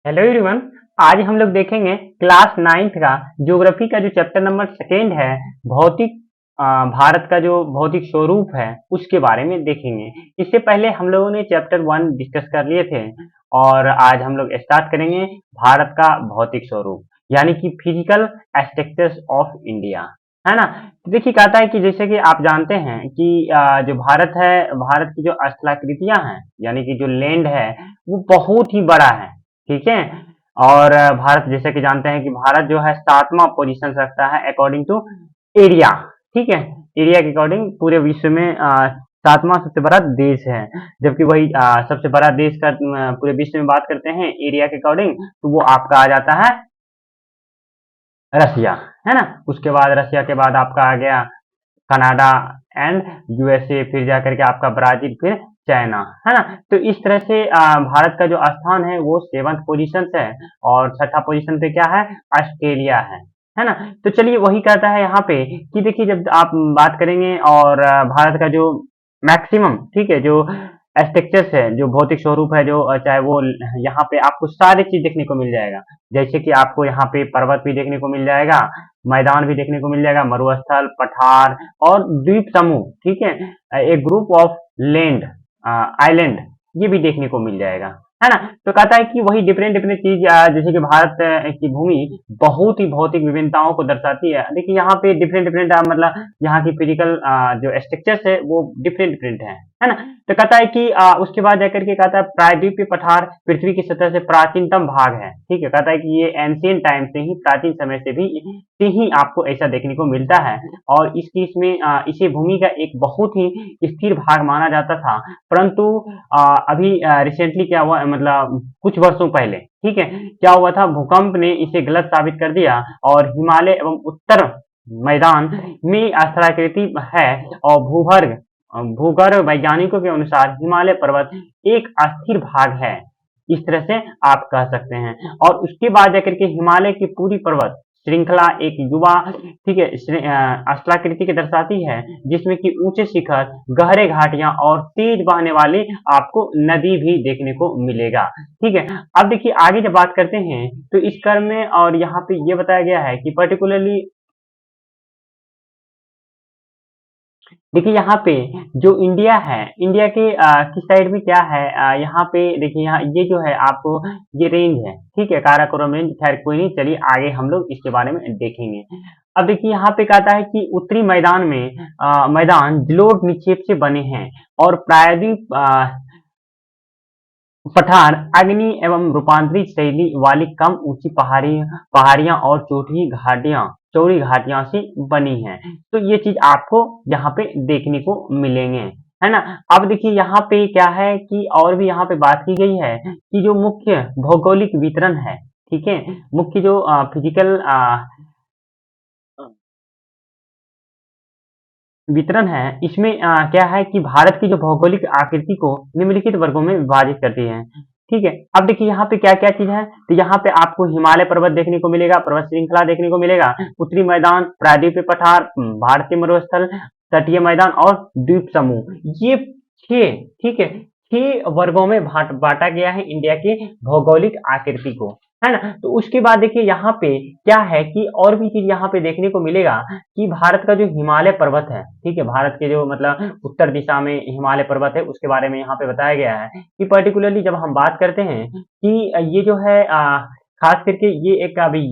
Hello everyone. आज हम लोग देखेंगे क्लास नाइन्थ का ज्योग्राफी का जो चैप्टर नंबर सेकेंड है, भौतिक भारत का जो भौतिक स्वरूप है उसके बारे में देखेंगे। इससे पहले हम लोगों ने चैप्टर वन डिस्कस कर लिए थे और आज हम लोग स्टार्ट करेंगे भारत का भौतिक स्वरूप यानी कि फिजिकल स्ट्रक्चर्स ऑफ इंडिया, है ना। तो देखिए कहता है कि जैसे कि आप जानते हैं कि जो भारत है, भारत की जो स्थलाकृतियां हैं यानी कि जो लैंड है वो बहुत ही बड़ा है, ठीक है। और भारत जैसे कि जानते हैं कि भारत जो है सातवां पोजीशन रखता है अकॉर्डिंग टू एरिया, ठीक है। एरिया के अकॉर्डिंग पूरे विश्व में सातवां सबसे बड़ा देश है, जबकि वही सबसे बड़ा देश का पूरे विश्व में बात करते हैं एरिया के अकॉर्डिंग तो वो आपका आ जाता है रसिया, है ना। उसके बाद रसिया के बाद आपका आ गया कनाडा एंड यूएसए, फिर जाकर के आपका ब्राजील, फिर चाइना, है ना। तो इस तरह से भारत का जो स्थान है वो सेवंथ पोजीशन से है और छठा पोजीशन पे क्या है, ऑस्ट्रेलिया है ना। तो चलिए वही कहता है यहाँ पे कि देखिए जब आप बात करेंगे और भारत का जो मैक्सिमम, ठीक है, जो स्ट्रक्चर्स है, जो भौतिक स्वरूप है, जो चाहे वो यहाँ पे आपको सारी चीज देखने को मिल जाएगा। जैसे कि आपको यहाँ पे पर्वत भी देखने को मिल जाएगा, मैदान भी देखने को मिल जाएगा, मरुस्थल, पठार और द्वीप समूह, ठीक है, एक ग्रुप ऑफ लैंड आइलैंड, ये भी देखने को मिल जाएगा, है ना। तो कहता है कि वही डिफरेंट डिफरेंट चीज जैसे कि भारत की भूमि बहुत ही भौतिक विभिन्नताओं को दर्शाती है। देखिए यहाँ पे डिफरेंट डिफरेंट मतलब यहाँ की फिजिकल जो स्ट्रक्चर्स है वो डिफरेंट डिफरेंट है ना। तो कहता है कि उसके बाद जाकर के कहता है प्रायद्वीपीय पठार पृथ्वी की सतह से प्राचीनतम भाग है, ठीक है। कहता है कि ये एंशियंट टाइम से ही, प्राचीन समय से ही आपको ऐसा देखने को मिलता है और इसकी इसमें इसे भूमि का एक बहुत ही स्थिर भाग माना जाता था, परंतु अभी रिसेंटली क्या हुआ, मतलब कुछ वर्षों पहले, ठीक है, क्या हुआ था, भूकंप ने इसे गलत साबित कर दिया और हिमालय एवं उत्तर मैदान में स्थलाकृति है और भूगर्भ वैज्ञानिकों के अनुसार हिमालय पर्वत एक अस्थिर भाग है, इस तरह से आप कह सकते हैं। और उसके बाद जाकर के हिमालय की पूरी पर्वत श्रृंखला एक युवा, ठीक है, स्थलाकृति की दर्शाती है जिसमें कि ऊंचे शिखर, गहरे घाटियां और तेज बहने वाली आपको नदी भी देखने को मिलेगा, ठीक है। अब देखिए आगे जब बात करते हैं तो इस क्रम में और यहाँ पे ये बताया गया है कि पर्टिकुलरली देखिए यहाँ पे जो इंडिया है, इंडिया के किस साइड में क्या है, यहाँ पे देखिए, यहाँ ये जो है आपको ये रेंज है, ठीक है, काराकोरम रेंज। खैर कोई नहीं, चलिए आगे हम लोग इसके बारे में देखेंगे। अब देखिए यहाँ पे कहता है कि उत्तरी मैदान में मैदान जलोढ़ निक्षेप से बने हैं और प्रायद्वीप पठार अग्नि एवं रूपांतरित शैली वाली कम ऊंची पहाड़ियां और चौड़ी घाटियां से बनी हैं। तो ये चीज आपको यहाँ पे देखने को मिलेंगे, है ना। अब देखिए यहाँ पे क्या है कि और भी यहाँ पे बात की गई है कि जो मुख्य भौगोलिक वितरण है, ठीक है, मुख्य जो फिजिकल वितरण है, इसमें क्या है कि भारत की जो भौगोलिक आकृति को निम्नलिखित वर्गों में विभाजित करती है, ठीक है। अब देखिए यहाँ पे क्या क्या चीज है, तो यहाँ पे आपको हिमालय पर्वत देखने को मिलेगा, पर्वत श्रृंखला देखने को मिलेगा, उत्तरी मैदान, प्रायद्वीपीय पठार, भारतीय मरुस्थल, तटीय मैदान और द्वीप समूह, ये छह, ठीक है, छह वर्गों में बांटा गया है इंडिया की भौगोलिक आकृति को, है ना। तो उसके बाद देखिए यहाँ पे क्या है कि और भी चीज यहाँ पे देखने को मिलेगा कि भारत का जो हिमालय पर्वत है, ठीक है, भारत के जो मतलब उत्तर दिशा में हिमालय पर्वत है उसके बारे में यहाँ पे बताया गया है कि पर्टिकुलरली जब हम बात करते हैं कि ये जो है खास करके ये एक अभी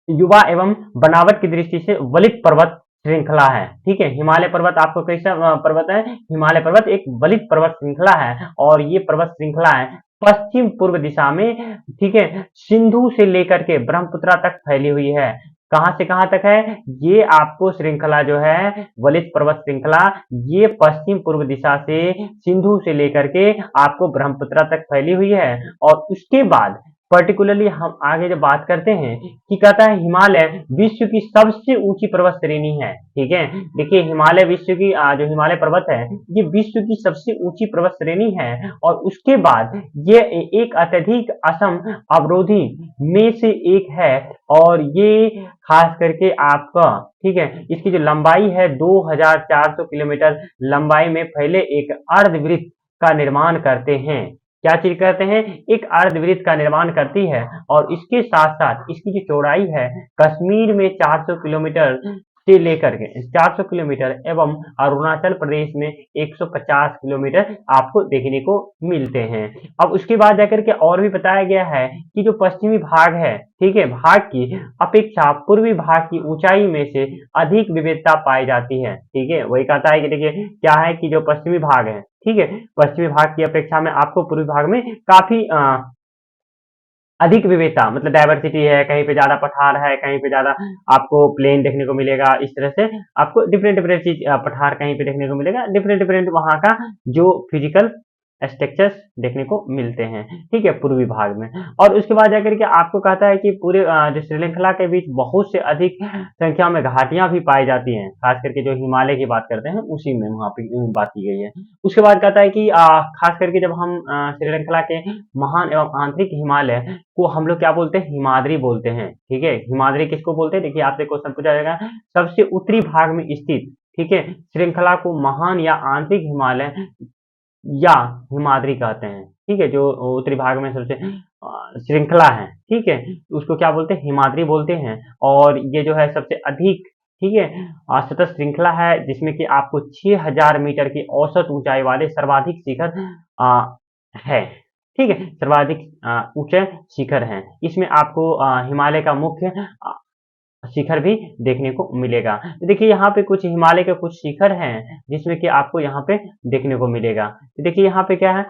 युवा एवं बनावट की दृष्टि से वलित पर्वत श्रृंखला है, ठीक है। हिमालय पर्वत आपको कैसा पर्वत है, हिमालय पर्वत एक वलित पर्वत श्रृंखला है और ये पर्वत श्रृंखला है पश्चिम पूर्व दिशा में, ठीक है, सिंधु से लेकर के ब्रह्मपुत्र तक फैली हुई है। कहां से कहां तक है, ये आपको श्रृंखला जो है वलित पर्वत श्रृंखला, ये पश्चिम पूर्व दिशा से सिंधु से लेकर के आपको ब्रह्मपुत्र तक फैली हुई है। और उसके बाद पर्टिकुलरली हम आगे जब बात करते हैं कि कहता है हिमालय विश्व की सबसे ऊंची पर्वत श्रेणी है, ठीक है। देखिए हिमालय विश्व की जो हिमालय पर्वत है ये विश्व की सबसे ऊंची पर्वत श्रेणी है और उसके बाद ये एक अत्यधिक असम अवरोधी में से एक है और ये खास करके आपका, ठीक है, इसकी जो लंबाई है 2400 किलोमीटर लंबाई में फैले एक अर्धवृत्त का निर्माण करते हैं। क्या चीज करते हैं? एक अर्धवृत्त का निर्माण करती है और इसके साथ साथ इसकी जो चौड़ाई है कश्मीर में 400 किलोमीटर से लेकर के 400 किलोमीटर एवं अरुणाचल प्रदेश में 150 किलोमीटर आपको देखने को मिलते हैं। अब उसके बाद जाकर के और भी बताया गया है कि जो पश्चिमी भाग है, ठीक है, भाग की अपेक्षा पूर्वी भाग की ऊंचाई में से अधिक विविधता पाई जाती है। ठीक है, वही कहता है कि देखिए क्या है कि जो पश्चिमी भाग है, ठीक है, पश्चिमी भाग की अपेक्षा में आपको पूर्वी भाग में काफी अधिक विविधता मतलब डाइवर्सिटी है, कहीं पे ज्यादा पठार है, कहीं पे ज्यादा आपको प्लेन देखने को मिलेगा। इस तरह से आपको डिफरेंट डिफरेंट चीज पठार कहीं पे देखने को मिलेगा, डिफरेंट डिफरेंट वहां का जो फिजिकल स्ट्रक्चर्स देखने को मिलते हैं, ठीक है, पूर्वी भाग में। और उसके बाद जाकर के आपको कहता है कि पूरे जो श्रृंखला के बीच बहुत से अधिक संख्या में घाटियां भी पाई जाती हैं, खास करके जो हिमालय की बात करते हैं उसी में वहां पे बात की गई है। उसके बाद कहता है कि खास करके जब हम श्रृंखला के महान एवं आंतरिक हिमालय को हम लोग क्या बोलते हैं? हिमाद्री बोलते हैं। ठीक है, हिमाद्री किसको बोलते हैं? देखिए आपसे क्वेश्चन पूछा जाएगा, सबसे उत्तरी भाग में स्थित, ठीक है, श्रृंखला को महान या आंतरिक हिमालय या हिमाद्री कहते हैं। ठीक है, जो उत्तरी भाग में सबसे श्रृंखला है, ठीक है, उसको क्या बोलते हैं? हिमाद्री बोलते हैं। और ये जो है सबसे अधिक, ठीक है, सतत श्रृंखला है जिसमें कि आपको 6000 मीटर की औसत ऊंचाई वाले सर्वाधिक शिखर है। ठीक है, सर्वाधिक ऊंचे शिखर हैं। इसमें आपको हिमालय का मुख्य शिखर भी देखने को मिलेगा। तो देखिए यहाँ पे कुछ हिमालय के कुछ शिखर हैं जिसमें कि आपको यहाँ पे देखने को मिलेगा। तो देखिए यहाँ पे क्या है,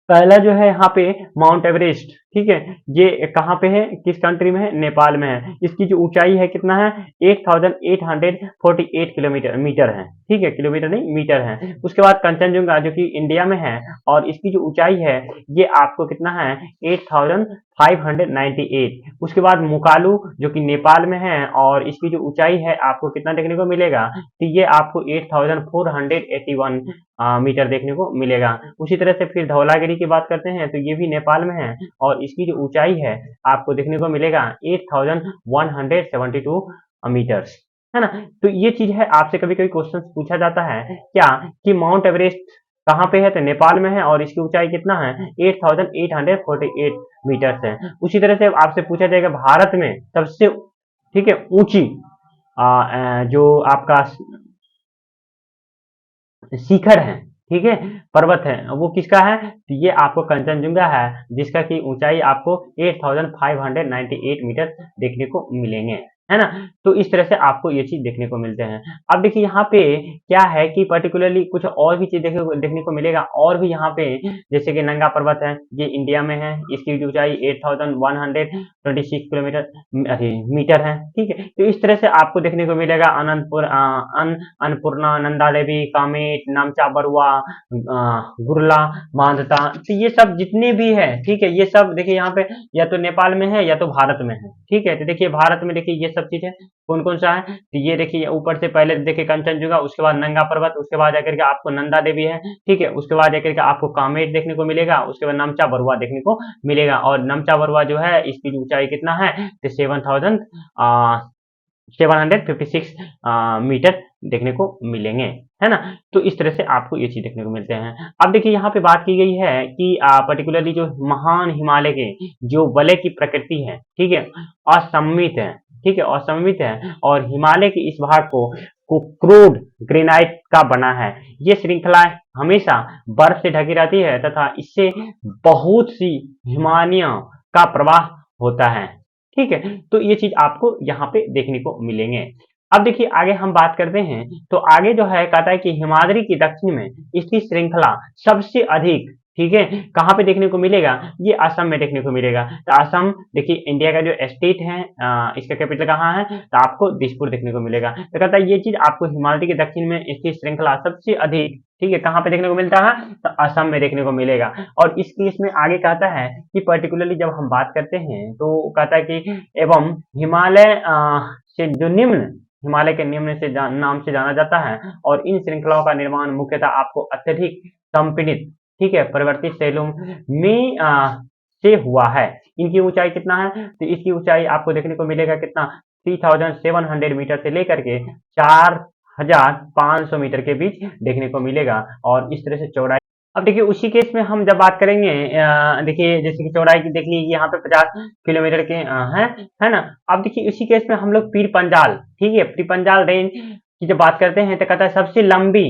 पहला जो है यहाँ पे माउंट एवरेस्ट, ठीक है, ये कहाँ पे है, किस कंट्री में है? नेपाल में है। इसकी जो ऊंचाई है कितना है? 8848 किलोमीटर मीटर है। ठीक है, किलोमीटर नहीं मीटर है। उसके बाद कंचनजुंगा जो कि इंडिया में है और इसकी जो ऊंचाई है ये आपको कितना है? 8598। उसके बाद मुकालू जो कि नेपाल में है और इसकी जो ऊंचाई है आपको कितना देखने को मिलेगा? तो ये आपको 8481 मीटर देखने को मिलेगा। उसी तरह से फिर धौलागिरी की बात करते हैं तो ये भी नेपाल में है और इसकी जो ऊंचाई है आपको देखने को मिलेगा 8172 मीटर्स, है ना। तो ये चीज है, आपसे कभी कभी क्वेश्चन पूछा जाता है क्या कि माउंट एवरेस्ट कहाँ पे है? तो नेपाल में है और इसकी ऊंचाई कितना है? 8848 मीटर्स है। उसी तरह से आपसे पूछा जाएगा भारत में सबसे, ठीक है, ऊंची जो आपका शिखर है, ठीक है, पर्वत है, वो किसका है? तो ये आपको कंचनजुंगा है जिसका की ऊंचाई आपको 8598 मीटर देखने को मिलेंगे, है ना। तो इस तरह से आपको ये चीज देखने को मिलते हैं। अब देखिए यहाँ पे क्या है कि पर्टिकुलरली कुछ और भी चीज देखने को मिलेगा। और भी यहाँ पे जैसे कि नंगा पर्वत है, ये इंडिया में है, इसकी ऊंचाई 8126 किलोमीटर मीटर है। ठीक है, तो इस तरह से आपको देखने को मिलेगा अन्नपूर्णा, नंदा देवी, कामेट, नामचा बरुआ, गुरला, मांधता, तो ये सब जितने भी है, ठीक है, ये सब देखिए यहाँ पे या तो नेपाल में है या तो भारत में है। ठीक है, तो देखिए भारत में देखिए ये सब चीजें कौन कौन सा है, तो ये देखिए ऊपर से पहले देखिए कंचनजुंगा, उसके बाद नंगा पर्वत, उसके बाद जाकर के आपको नंदा देवी है, ठीक है, उसके बाद जाकर के आपको कामेट देखने को मिलेगा, उसके बाद नामचा बरुआ देखने को मिलेगा। और नामचा बरुआ जो है इसकी ऊंचाई कितना है? तो 756 मीटर देखने को मिलेंगे, है ना। तो इस तरह से आपको ये चीज देखने को मिलते हैं। अब देखिए यहाँ पे बात की गई है कि पर्टिकुलरली जो महान हिमालय के जो वलय की प्रकृति है, ठीक है, असममित है, ठीक है, असममित है और हिमालय के इस भाग को क्रूड ग्रेनाइट का बना है। ये श्रृंखला हमेशा बर्फ से ढकी रहती है तथा इससे बहुत सी हिमानियों का प्रवाह होता है। ठीक है, तो ये चीज आपको यहाँ पे देखने को मिलेंगे। अब देखिए आगे हम बात करते हैं तो आगे जो है कहता है कि हिमाद्री की दक्षिण में इसकी श्रृंखला सबसे अधिक, ठीक है, कहाँ पे देखने को मिलेगा? ये असम में देखने को मिलेगा। तो असम देखिए इंडिया का जो स्टेट है, इसका कैपिटल कहाँ है? तो आपको दिसपुर देखने को मिलेगा। तो कहता है ये चीज आपको हिमाद्री के दक्षिण में इसकी श्रृंखला सबसे अधिक, ठीक है, कहाँ पे देखने को मिलता है? तो असम में देखने को मिलेगा। और इस केस में आगे कहता है कि पर्टिकुलरली जब हम बात करते हैं तो कहता है कि एवं हिमालय से जो निम्न, हिमालय के निम्न से नाम से जाना जाता है और इन श्रृंखलाओं का निर्माण मुख्यतः आपको अत्यधिक संपीड़ित, ठीक है, परिवर्तित शैलों में से हुआ है। इनकी ऊंचाई कितना है? तो इसकी ऊंचाई आपको देखने को मिलेगा कितना? 3700 मीटर से लेकर के 4500 मीटर के बीच देखने को मिलेगा। और इस तरह से चौड़ाई अब देखिए उसी केस में हम जब बात करेंगे, देखिए जैसे कि चौड़ाई की देख लीजिए यहाँ पे 50 किलोमीटर के है ना। अब देखिए उसी केस में हम लोग पीर पंजाल, ठीक है, पीर पंजाल रेंज की जब बात करते हैं तो कहता है सबसे लंबी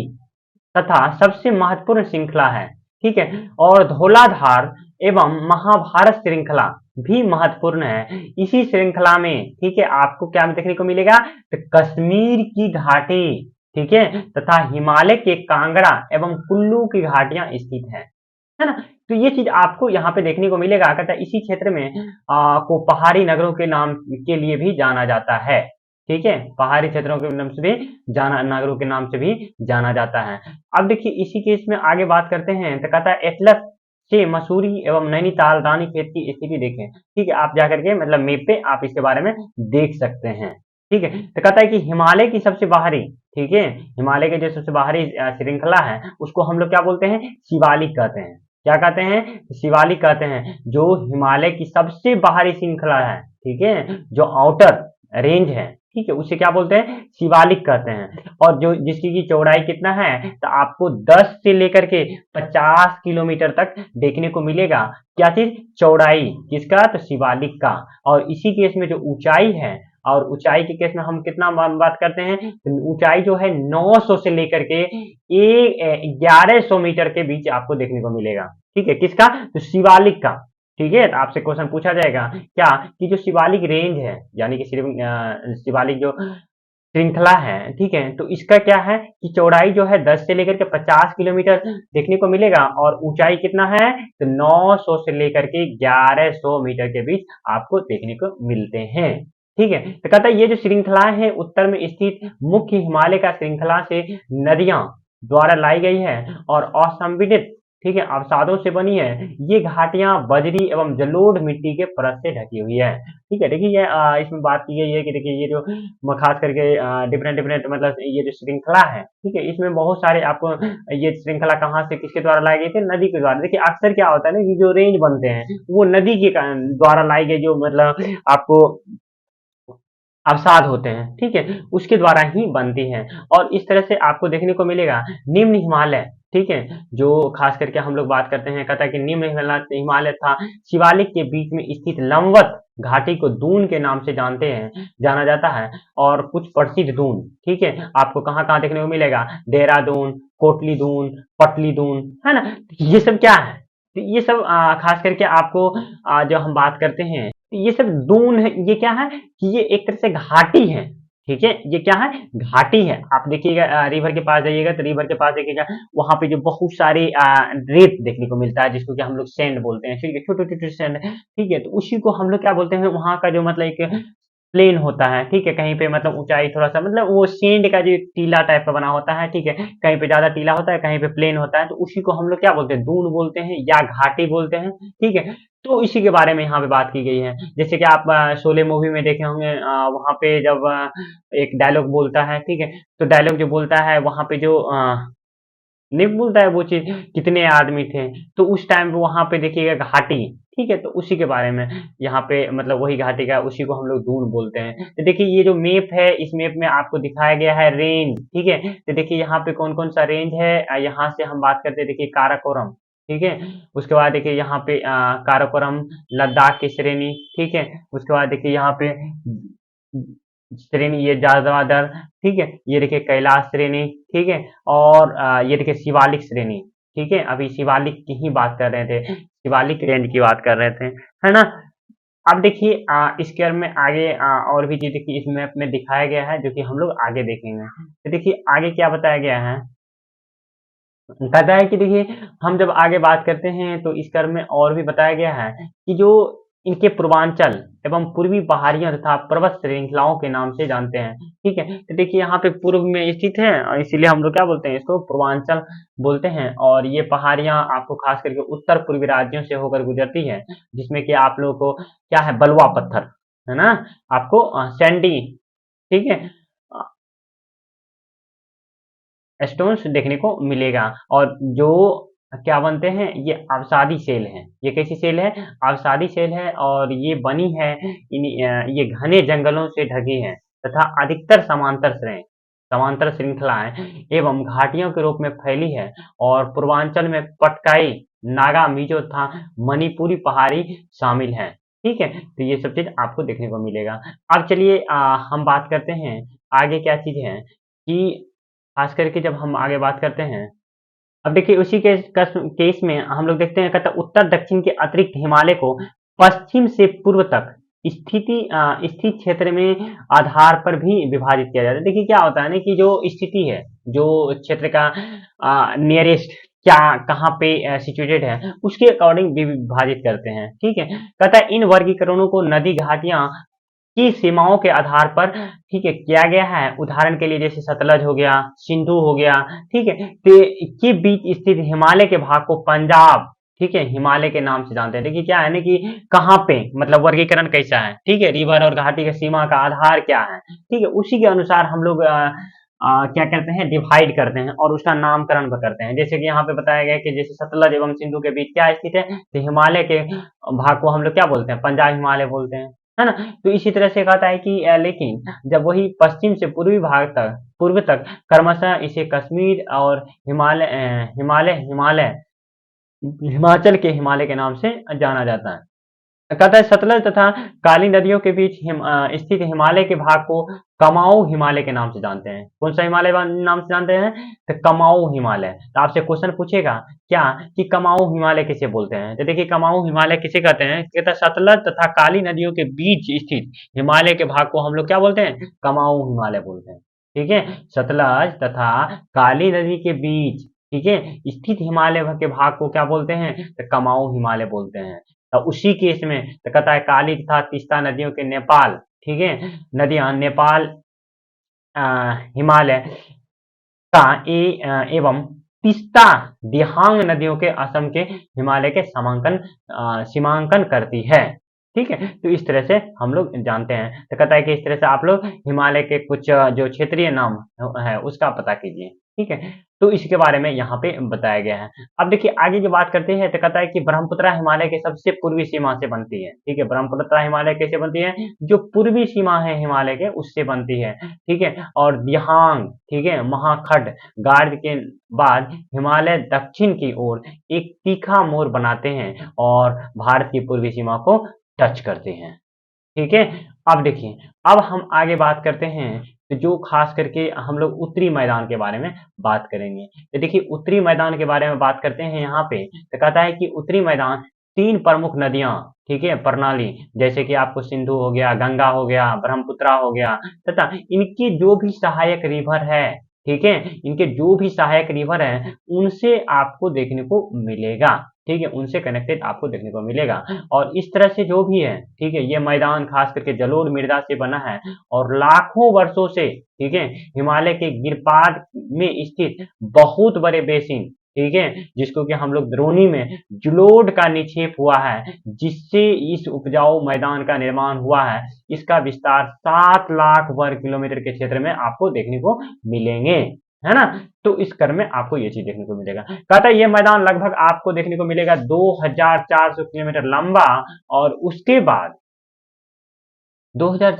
तथा सबसे महत्वपूर्ण श्रृंखला है, ठीक है। और धौलाधार एवं महाभारत श्रृंखला भी महत्वपूर्ण है। इसी श्रृंखला में, ठीक है, आपको क्या देखने को मिलेगा, तो कश्मीर की घाटी, ठीक है, तथा हिमालय के कांगड़ा एवं कुल्लू की घाटियां स्थित है ना। तो ये चीज आपको यहाँ पे देखने को मिलेगा। कहता है इसी क्षेत्र में को पहाड़ी नगरों के नाम के लिए भी जाना जाता है, ठीक है, पहाड़ी क्षेत्रों के नाम से भी जाना, नगरों के नाम से भी जाना जाता है। अब देखिए इसी केस में आगे बात करते हैं तो कहता है एटलस से मसूरी एवं नैनीताल रानीखेत की स्थिति देखें, ठीक है, आप जाकर के मतलब मैप पे आप इसके बारे में देख सकते हैं, ठीक है। तो कहता है कि हिमालय की सबसे बाहरी, ठीक है, हिमालय के जो सबसे बाहरी श्रृंखला है उसको हम लोग क्या बोलते हैं, शिवालिक कहते हैं। क्या कहते हैं, शिवालिक कहते हैं, जो हिमालय की सबसे बाहरी श्रृंखला है, ठीक है, जो आउटर रेंज है, ठीक है, उसे क्या बोलते हैं, शिवालिक कहते हैं। और जो जिसकी की चौड़ाई कितना है, तो आपको 10 से लेकर के 50 किलोमीटर तक देखने को मिलेगा। क्या चीज, चौड़ाई किसका, तो शिवालिक का। और इसी केस में जो ऊंचाई है, और ऊंचाई के केस में हम कितना बात करते हैं, तो ऊंचाई जो है 900 से लेकर के 1100 मीटर के बीच आपको देखने को मिलेगा, ठीक है, किसका, तो शिवालिक का, ठीक है। तो आपसे क्वेश्चन पूछा जाएगा क्या, कि जो शिवालिक रेंज है, यानी कि शिवालिक जो श्रृंखला है, ठीक है, तो इसका क्या है कि चौड़ाई जो है 10 से लेकर के 50 किलोमीटर देखने को मिलेगा, और ऊंचाई कितना है, तो 900 से लेकर के 1100 मीटर के बीच आपको देखने को मिलते हैं, ठीक है। तो कहता है ये जो श्रृंखलाएं हैं उत्तर में स्थित मुख्य हिमालय का श्रृंखला से नदियां द्वारा लाई गई है और असंविदित, ठीक है, अवसादों से बनी है। ये घाटियां बजरी एवं जलोढ़ मिट्टी के परत से ढकी हुई है, ठीक है। देखिए ये इसमें बात की गई है कि देखिए ये जो खास करके डिफरेंट डिफरेंट मतलब ये जो श्रृंखला है, ठीक है, इसमें बहुत सारे आपको ये श्रृंखला कहाँ से किसके द्वारा लाई गई थी, नदी के द्वारा। देखिए अक्सर क्या होता है ना, कि जो रेंज बनते हैं वो नदी के द्वारा लाई गई, जो मतलब आपको अवसाद होते हैं, ठीक है, उसके द्वारा ही बनती हैं। और इस तरह से आपको देखने को मिलेगा निम्न हिमालय, ठीक है, जो खास करके हम लोग बात करते हैं, कहता है कि निम्न हिमालय था शिवालिक के बीच में स्थित लंबवत घाटी को दून के नाम से जानते हैं, जाना जाता है। और कुछ प्रसिद्ध दून, ठीक है, आपको कहाँ कहाँ देखने को मिलेगा, देहरादून, कोटली दून, पटली दून, है ना। ये सब क्या है, तो ये सब खास करके आपको जो हम बात करते हैं, ये सब दून है, ये क्या है कि ये एक तरह से घाटी है, ठीक है, ये क्या है, घाटी है। आप देखिएगा रिवर के पास जाइएगा तो रिवर के पास देखिएगा वहां पे जो बहुत सारी रेत देखने को मिलता है, जिसको कि हम लोग सैंड बोलते हैं, ठीक है, छोटे छोटे सैंड, ठीक है। तो उसी को हम लोग क्या बोलते हैं, वहां का जो मतलब एक प्लेन होता है, ठीक है, कहीं पे मतलब ऊंचाई थोड़ा सा मतलब वो सेंड का जो टीला टाइप का बना होता है, ठीक है, कहीं पे ज्यादा टीला होता है, कहीं पे प्लेन होता है, तो उसी को हम लोग क्या बोलते हैं, दून बोलते हैं या घाटी बोलते हैं, ठीक है। तो इसी के बारे में यहाँ पे बात की गई है। जैसे कि आप शोले मूवी में देखे होंगे, वहां पे जब एक डायलॉग बोलता है, ठीक है, तो डायलॉग जो बोलता है वहां पे जो नहीं बोलता है वो चीज, कितने आदमी थे, तो उस टाइम पे वहां पे देखिएगा घाटी, ठीक है, तो उसी के बारे में यहाँ पे मतलब वही घाटी का, उसी को हम लोग दून बोलते हैं। तो देखिए ये जो मैप है, इस मैप में आपको दिखाया गया है रेंज, ठीक है। तो देखिए यहाँ पे कौन कौन सा रेंज है, यहाँ से हम बात करते हैं, देखिए काराकोरम, ठीक है, उसके बाद देखिए यहाँ पे काराकोरम लद्दाख की श्रेणी, ठीक है, उसके बाद देखिए यहाँ पे श्रेणी ये जादवादर, ठीक है, ये देखिए कैलाश श्रेणी, ठीक है, और ये देखिए शिवालिक श्रेणी, ठीक है। अभी शिवालिक की ही बात कर रहे थे, शिवालिक रेंज की बात कर रहे थे, है ना। अब देखिए इसके में आगे और भी चीज देखिए इस मैप में दिखाया गया है, जो कि हम लोग आगे देखेंगे। तो देखिए आगे क्या बताया गया है, कहता है कि देखिए हम जब आगे बात करते हैं तो इस क्रम में और भी बताया गया है कि जो इनके पूर्वांचल एवं पूर्वी पहाड़ियां तथा पर्वत श्रृंखलाओं के नाम से जानते हैं, ठीक है। तो देखिए यहाँ पे पूर्व में स्थित है और इसीलिए हम लोग क्या बोलते हैं, इसको पूर्वांचल बोलते हैं। और ये पहाड़ियां आपको खास करके उत्तर पूर्वी राज्यों से होकर गुजरती है, जिसमें कि आप लोगों को क्या है, बलुआ पत्थर, है ना, आपको सैंडी, ठीक है, स्टोन्स देखने को मिलेगा। और जो क्या बनते हैं, ये अवसादी सेल हैं। ये कैसी सेल है, अवसादी सेल है, और ये बनी है ये घने जंगलों से ढकी है तथा अधिकतर समांतर से हैं। समांतर श्रृंखलाएं एवं घाटियों के रूप में फैली है और पूर्वांचल में पटकाई, नागा, मिजो तथा मणिपुरी पहाड़ी शामिल हैं। ठीक है, तो ये सब चीज आपको देखने को मिलेगा। अब चलिए हम बात करते हैं आगे क्या चीज है कि खास करके जब हम आगे बात करते हैं, अब देखिए उसी केस में हम लोग देखते हैं कहता उत्तर दक्षिण के अतिरिक्त हिमालय को पश्चिम से पूर्व तक स्थित क्षेत्र में आधार पर भी विभाजित किया जाता है। देखिए क्या होता है ना कि जो स्थिति है, जो क्षेत्र का नियरेस्ट क्या कहाँ पे सिचुएटेड है, उसके अकॉर्डिंग भी विभाजित करते हैं। ठीक है, कहता है इन वर्गीकरणों को नदी घाटियां की सीमाओं के आधार पर ठीक है किया गया है। उदाहरण के लिए जैसे सतलज हो गया, सिंधु हो गया, ठीक है, के बीच स्थित हिमालय के भाग को पंजाब, ठीक है, हिमालय के नाम से जानते हैं। देखिए क्या है ना कि कहाँ पे मतलब वर्गीकरण कैसा है, ठीक है, रिवर और घाटी की सीमा का आधार क्या है, ठीक है, उसी के अनुसार हम लोग क्या करते हैं, डिवाइड करते हैं और उसका नामकरण भी करते हैं। जैसे कि यहाँ पे बताया गया कि जैसे सतलज एवं सिंधु के बीच क्या स्थित है, तो हिमालय के भाग को हम लोग क्या बोलते हैं, पंजाब हिमालय बोलते हैं, है ना। तो इसी तरह से कहता है कि लेकिन जब वही पश्चिम से पूर्वी भाग तक पूर्व तक क्रमशः इसे कश्मीर और हिमालय हिमाचल के हिमालय के नाम से जाना जाता है। कहता है सतलज तथा काली नदियों के बीच स्थित हिमालय के भाग को कमाऊ हिमालय के नाम से जानते हैं। कौन सा हिमालय नाम से जानते हैं, तो कमाऊ हिमालय। तो आपसे क्वेश्चन पूछेगा क्या कि कमाऊ हिमालय किसे बोलते हैं, तो देखिए कमाऊ हिमालय किसे कहते हैं, कहता है सतलज तथा काली नदियों के बीच स्थित हिमालय के भाग को हम लोग क्या बोलते हैं, कमाऊ हिमालय बोलते हैं। ठीक है, सतलज तथा काली नदी के बीच, ठीक है, स्थित हिमालय के भाग को क्या बोलते हैं, तो कमाऊ हिमालय बोलते हैं। तो उसी केस में तो कहता है काली तथा तीस्ता नदियों के नेपाल, ठीक है, नदियां नेपाल हिमालय का एवं तीस्ता दिहांग नदियों के असम के हिमालय के सीमांकन करती है। ठीक है, तो इस तरह से हम लोग जानते हैं। तो कहता है कि इस तरह से आप लोग हिमालय के कुछ जो क्षेत्रीय नाम है उसका पता कीजिए। ठीक है, तो इसके बारे में यहाँ पे बताया गया है। अब देखिए आगे जो बात करते हैं तो कहता है कि ब्रह्मपुत्र हिमालय के सबसे पूर्वी सीमा से बनती है। ठीक है, ब्रह्मपुत्र हिमालय कैसे बनती है, जो पूर्वी सीमा है हिमालय के उससे बनती है। ठीक है, और दिहांग, ठीक है, महाखंड गार्ड के बाद हिमालय दक्षिण की ओर एक तीखा मोड़ बनाते हैं और भारत की पूर्वी सीमा को टच करते हैं। ठीक है, अब देखिए अब हम आगे बात करते हैं तो जो खास करके हम लोग उत्तरी मैदान के बारे में बात करेंगे। तो देखिए उत्तरी मैदान के बारे में बात करते हैं यहाँ पे, तो कहता है कि उत्तरी मैदान तीन प्रमुख नदियां, ठीक है, प्रणाली जैसे कि आपको सिंधु हो गया, गंगा हो गया, ब्रह्मपुत्रा हो गया तथा इनकी जो भी सहायक रिवर है, ठीक है, इनके जो भी सहायक रिवर है उनसे आपको देखने को मिलेगा। ठीक है, उनसे कनेक्टेड आपको देखने को मिलेगा। और इस तरह से जो भी है, ठीक है, ये मैदान खास करके जलोढ़ मृदा से बना है और लाखों वर्षों से, ठीक है, हिमालय के गिरपाद में स्थित बहुत बड़े बेसिन, ठीक है, जिसको कि हम लोग द्रोणी में जलोढ़ का निक्षेप हुआ है, जिससे इस उपजाऊ मैदान का निर्माण हुआ है। इसका विस्तार 7 लाख वर्ग किलोमीटर के क्षेत्र में आपको देखने को मिलेंगे, है ना। तो इस क्रम में आपको ये चीज देखने को मिलेगा। कहता है ये मैदान लगभग आपको देखने को मिलेगा 2400 किलोमीटर लंबा और उसके बाद 2000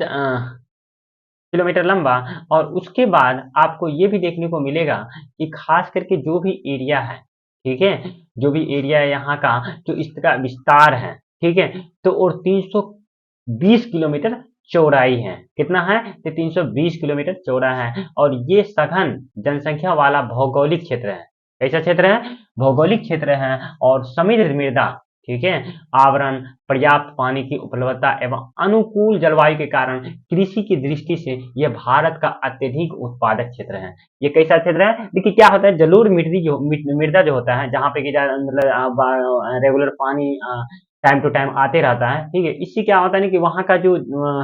किलोमीटर लंबा और उसके बाद आपको ये भी देखने को मिलेगा कि खास करके जो भी एरिया है, ठीक है, जो भी एरिया है यहाँ का जो इसका विस्तार है, ठीक है, तो और 320 किलोमीटर चौड़ाई है। कितना है, तो 320 किलोमीटर चौड़ा है और ये सघन जनसंख्या वाला भौगोलिक क्षेत्र है। कैसा क्षेत्र है, भौगोलिक क्षेत्र है और समुद्र मृदा, ठीक है, आवरण, पर्याप्त पानी की उपलब्धता एवं अनुकूल जलवायु के कारण कृषि की दृष्टि से यह भारत का अत्यधिक उत्पादक क्षेत्र है। ये कैसा क्षेत्र है, देखिए क्या होता है, जलोढ़ मृदा जो होता है जहाँ पे कि मतलब रेगुलर पानी टाइम टू टाइम आते रहता है, ठीक है, इससे क्या होता है ना कि वहाँ का जो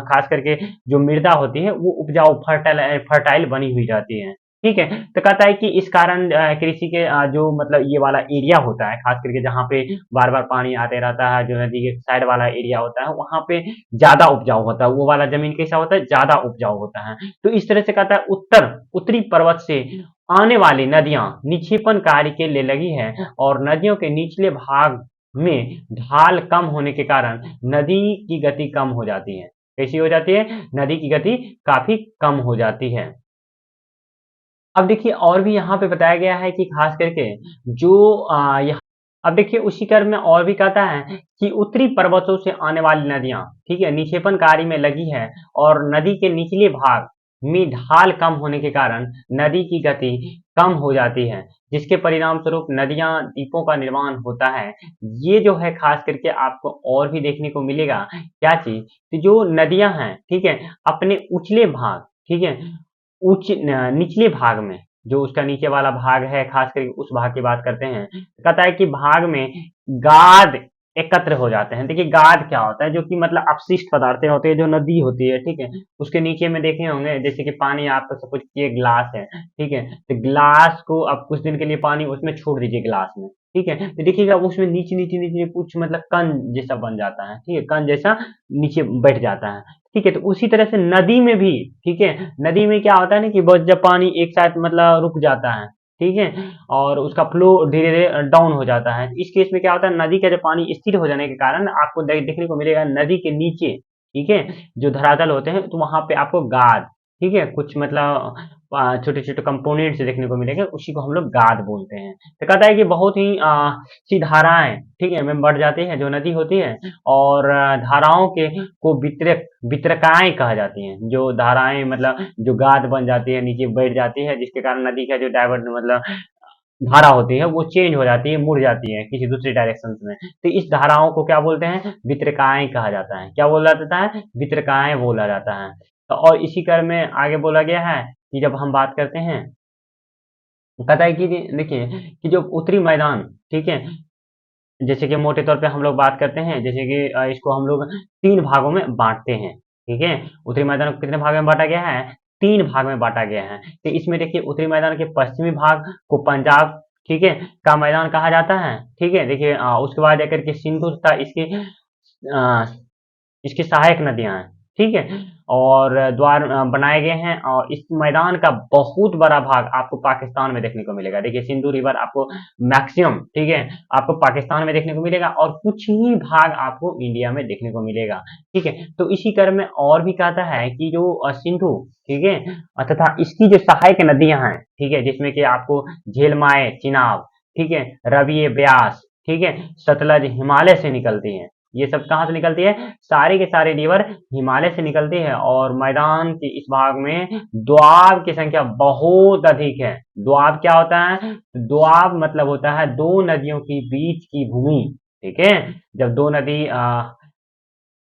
खास करके जो मृदा होती है वो उपजाऊ फर्टाइल बनी हुई रहती है। ठीक है, तो कहता है कि इस कारण कृषि के जो मतलब ये वाला एरिया होता है खास करके जहाँ पे बार बार पानी आते रहता है, जो नदी के साइड वाला एरिया होता है वहां पे ज्यादा उपजाऊ होता है, वो वाला जमीन कैसा होता है, ज्यादा उपजाऊ होता है। तो इस तरह से कहता है उत्तरी पर्वत से आने वाली नदियां निक्षेपण कार्य के लिए लगी है और नदियों के निचले भाग में ढाल कम होने के कारण नदी की गति कम हो जाती है। कैसी हो जाती है, नदी की गति काफी कम हो जाती है। अब देखिए और भी यहाँ पे बताया गया है कि खास करके जो यहाँ अब देखिए उसी क्रम में और भी कहता है कि उत्तरी पर्वतों से आने वाली नदियां, ठीक है, निक्षेपण कार्य में लगी है और नदी के निचले भाग में ढाल कम होने के कारण नदी की गति कम हो जाती है, जिसके परिणाम स्वरूप नदियां द्वीपों का निर्माण होता है। ये जो है खास करके आपको और भी देखने को मिलेगा क्या चीज, कि जो नदियां हैं, ठीक है, अपने उछले भाग, ठीक है, निचले भाग में, जो उसका नीचे वाला भाग है खास करके उस भाग की बात करते हैं, कहता है कि भाग में गाद एकत्र हो जाते हैं। देखिए गाद क्या होता है, जो कि मतलब अपशिष्ट पदार्थें होते हैं, जो नदी होती है, ठीक है, उसके नीचे में देखे होंगे, जैसे कि पानी आपको सपोज किए ग्लास है, ठीक है, तो ग्लास को आप कुछ दिन के लिए पानी उसमें छोड़ दीजिए ग्लास में, ठीक है, तो देखिएगा उसमें नीचे नीचे नीचे कुछ मतलब कण जैसा बन जाता है, ठीक है, कण जैसा नीचे बैठ जाता है, ठीक है, तो उसी तरह से नदी में भी, ठीक है, नदी में क्या होता है ना कि बस जब पानी एक साथ मतलब रुक जाता है, ठीक है, और उसका फ्लो धीरे धीरे डाउन हो जाता है, इस केस में क्या होता है, नदी का जब पानी स्थिर हो जाने के कारण आपको देखने को मिलेगा नदी के नीचे, ठीक है, जो धरातल होते हैं, तो वहां पे आपको गाद, ठीक है, कुछ मतलब छोटे छोटे कंपोनेंट्स देखने को मिलेंगे, उसी को हम लोग गाद बोलते हैं। तो कहता है कि बहुत ही सी धाराएं, ठीक है, में बढ़ जाती है जो नदी होती है, और धाराओं के को वितरकाएं कहा जाती हैं, जो धाराएं मतलब जो गाद बन जाती है नीचे बैठ जाती है, जिसके कारण नदी का जो डाइवर्ट मतलब धारा होती है वो चेंज हो जाती है, मुड़ जाती है किसी दूसरी डायरेक्शन में, तो इस धाराओं को क्या बोलते हैं, वितरकाएं कहा जाता है। क्या बोला जाता है, वितरकाएं बोला जाता है। तो और इसी क्रम में आगे बोला गया है कि जब हम बात करते हैं, कहता है कि देखिए कि जो उत्तरी मैदान, ठीक है, जैसे कि मोटे तौर पे हम लोग बात करते हैं, जैसे कि इसको हम लोग 3 भागों में बाँटते हैं, ठीक है? उत्तरी मैदान को कितने भाग में बाँटा गया है? 3 भाग में बाँटा गया है। तो इसमें देखिए उत्तरी मैदान के पश्चिमी भाग को पंजाब, ठीक है, का मैदान कहा जाता है, ठीक है? देखिए उसके बाद जाकर के सिंधु तथा अ, इसकी सहायक नदियां हैं, ठीक है, और द्वार बनाए गए हैं, और इस मैदान का बहुत बड़ा भाग आपको पाकिस्तान में देखने को मिलेगा। देखिए सिंधु रिवर आपको मैक्सिमम, ठीक है, आपको पाकिस्तान में देखने को मिलेगा, और कुछ ही भाग आपको इंडिया में देखने को मिलेगा, ठीक है। तो इसी क्रम में और भी कहता है कि जो सिंधु, ठीक है, तथा इसकी जो सहायक नदियां हैं, ठीक है, जिसमें कि आपको झेलमाए चिनाब, ठीक है, रवि ब्यास, ठीक है, सतलज हिमालय से निकलती हैं। ये सब कहाँ से निकलती है, सारे के सारे रिवर हिमालय से निकलती है, और मैदान के इस भाग में दोआब की संख्या बहुत अधिक है। दोआब क्या होता है, दोआब मतलब होता है दो नदियों के बीच की भूमि, ठीक है, जब दो नदी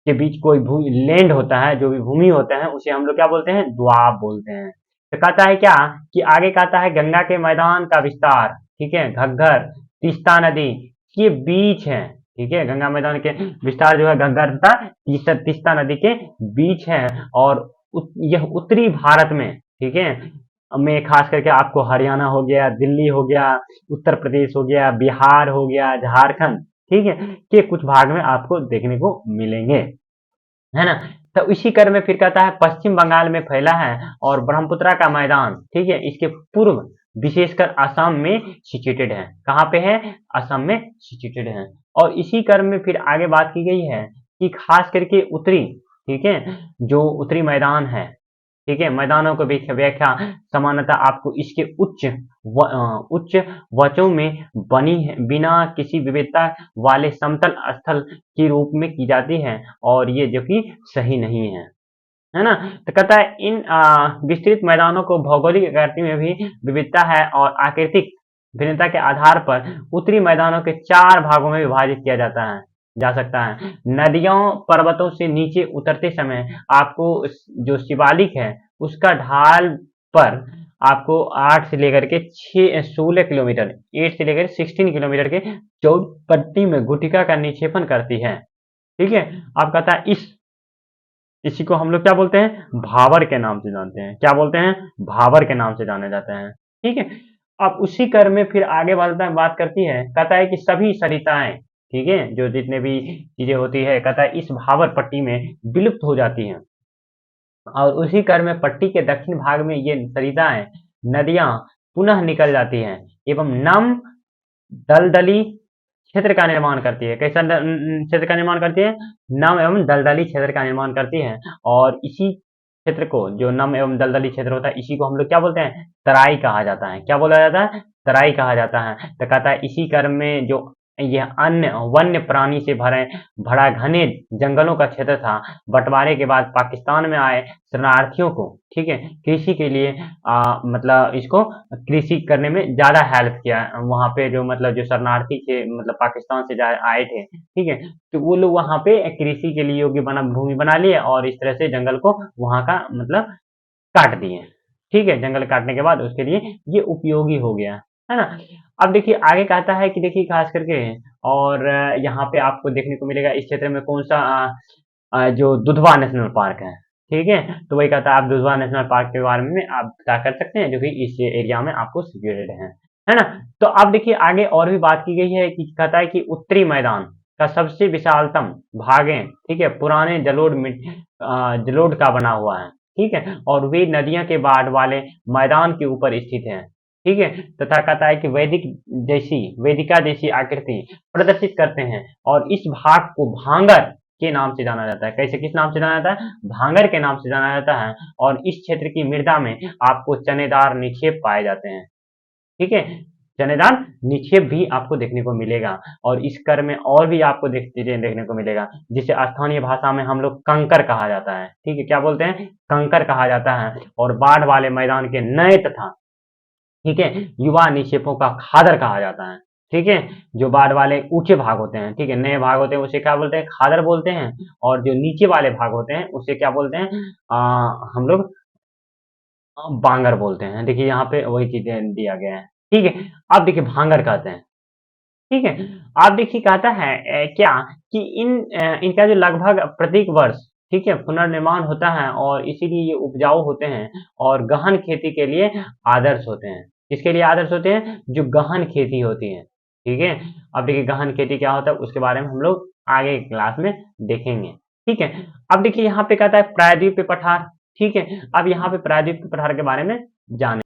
के बीच कोई लैंड होता है, जो भी भूमि होता है, उसे हम लोग क्या बोलते हैं, दोआब बोलते हैं। तो कहता है क्या कि आगे कहता है गंगा के मैदान का विस्तार, ठीक है, घग्गर तीस्ता नदी के बीच है, ठीक है, गंगा मैदान के विस्तार जो है घग्गर तथा तीस्ता नदी के बीच है, और यह उत्तरी भारत में, ठीक है, में खास करके आपको हरियाणा हो गया, दिल्ली हो गया, उत्तर प्रदेश हो गया, बिहार हो गया, झारखंड, ठीक है, के कुछ भाग में आपको देखने को मिलेंगे, है ना। तो इसी क्रम में फिर कहता है पश्चिम बंगाल में फैला है, और ब्रह्मपुत्रा का मैदान, ठीक है, इसके पूर्व विशेषकर असम में सिचुएटेड है। कहाँ पे है, असम में सिचुएटेड है। और इसी क्रम में फिर आगे बात की गई है कि खास करके उत्तरी, ठीक है, जो उत्तरी मैदान है, ठीक है, मैदानों की व्याख्या सामान्यतः आपको इसके उच्च वचों में बनी है, बिना किसी विविधता वाले समतल स्थल के रूप में की जाती है, और ये जो कि सही नहीं है ना। तो कहता है इन विस्तृत मैदानों को भौगोलिक आकृति में भी विविधता है, और आकृतिक भिन्नता के आधार पर उत्तरी मैदानों के 4 भागों में विभाजित किया जा सकता है। नदियों पर्वतों से नीचे उतरते समय आपको जो शिवालिक है उसका ढाल पर आपको 8 से लेकर के 16 किलोमीटर, 8 से लेकर 16 किलोमीटर के चौपट्टी में गुटिका का निक्षेपण करती है, ठीक है। आप कहता है इसी को हम लोग क्या बोलते हैं, भावर के नाम से जानते हैं। क्या बोलते हैं, भावर के नाम से जाने जाते हैं, ठीक है। अब उसी क्रम में फिर आगे बात करती है, कहता है कि सभी सरिताएं, ठीक है, जो जितने भी चीजें होती है, कहता है इस भावर पट्टी में विलुप्त हो जाती हैं, और उसी क्रम में पट्टी के दक्षिण भाग में ये सरिताएं नदियां पुनः निकल जाती हैं, एवं नम दलदली क्षेत्र का निर्माण करती है। कैसा क्षेत्र का निर्माण करती है, नम एवं दलदली क्षेत्र का निर्माण करती है, और इसी क्षेत्र को, जो नम एवं दलदली क्षेत्र होता है, इसी को हम लोग क्या बोलते हैं, तराई कहा जाता है। क्या बोला जाता है, तराई कहा जाता है। तो कहता है इसी क्रम में जो यह अन्य वन्य प्राणी से भरा घने जंगलों का क्षेत्र था, बंटवारे के बाद पाकिस्तान में आए शरणार्थियों को, ठीक है, कृषि के लिए मतलब इसको कृषि करने में ज्यादा हेल्प किया। वहां पे जो मतलब जो शरणार्थी थे, मतलब पाकिस्तान से आए थे, ठीक है, तो वो लोग वहां पे कृषि के लिए योग्य भूमि बना लिए और इस तरह से जंगल को वहां का मतलब काट दिए। ठीक है, जंगल काटने के बाद उसके लिए ये उपयोगी हो गया, है ना। अब देखिए आगे कहता है कि देखिए खास करके, और यहाँ पे आपको देखने को मिलेगा इस क्षेत्र में कौन सा जो दुधवा नेशनल पार्क है, ठीक है, तो वही कहता है आप दुधवा नेशनल पार्क के बारे में आप पता कर सकते हैं, जो कि इस एरिया में आपको सिचुएटेड है ना। तो अब देखिए आगे और भी बात की गई है कि कहता है कि उत्तरी मैदान का सबसे विशालतम भागें, ठीक है, पुराने जलोढ़ का बना हुआ है, ठीक है, और वे नदियां के बाढ़ वाले मैदान के ऊपर स्थित हैं, ठीक है, तथा कहता है कि वेदिका जैसी आकृति प्रदर्शित करते हैं, और इस भाग को भांगर के नाम से जाना जाता है। कैसे, किस नाम से जाना जाता है, भांगर के नाम से जाना जाता है। और इस क्षेत्र की मृदा में आपको चनेदार निक्षेप पाए जाते हैं, ठीक है, चनेदार निक्षेप भी आपको देखने को मिलेगा। और इस कर में और भी आपको चीजें देखने को मिलेगा, जिसे स्थानीय भाषा में हम लोग कंकर कहा जाता है, ठीक है, क्या बोलते हैं, कंकर कहा जाता है। और बाढ़ वाले मैदान के नए तथा, ठीक है, युवा निक्षेपों का खादर कहा जाता है, ठीक है, जो बाढ़ वाले ऊंचे भाग होते हैं, ठीक है, नए भाग होते हैं, उसे क्या बोलते हैं, खादर बोलते हैं। और जो नीचे वाले भाग होते हैं उसे क्या बोलते हैं, हम लोग बांगर बोलते हैं। देखिए यहाँ पे वही चीजें दिया गया है, ठीक है। अब देखिए भांगर कहते हैं, ठीक है। आप देखिए कहता है क्या कि इनका जो लगभग प्रत्येक वर्ष, ठीक है, पुनर्निर्माण होता है, और इसीलिए ये उपजाऊ होते हैं और गहन खेती के लिए आदर्श होते हैं। किसके लिए आदर्श होते हैं, जो गहन खेती होती है, ठीक है। अब देखिए गहन खेती क्या होता है उसके बारे में हम लोग आगे क्लास में देखेंगे, ठीक है। अब देखिए यहाँ पे कहता है प्रायद्वीपीय पठार, ठीक है। अब यहाँ पे प्रायद्वीपीय पठार के बारे में जाने,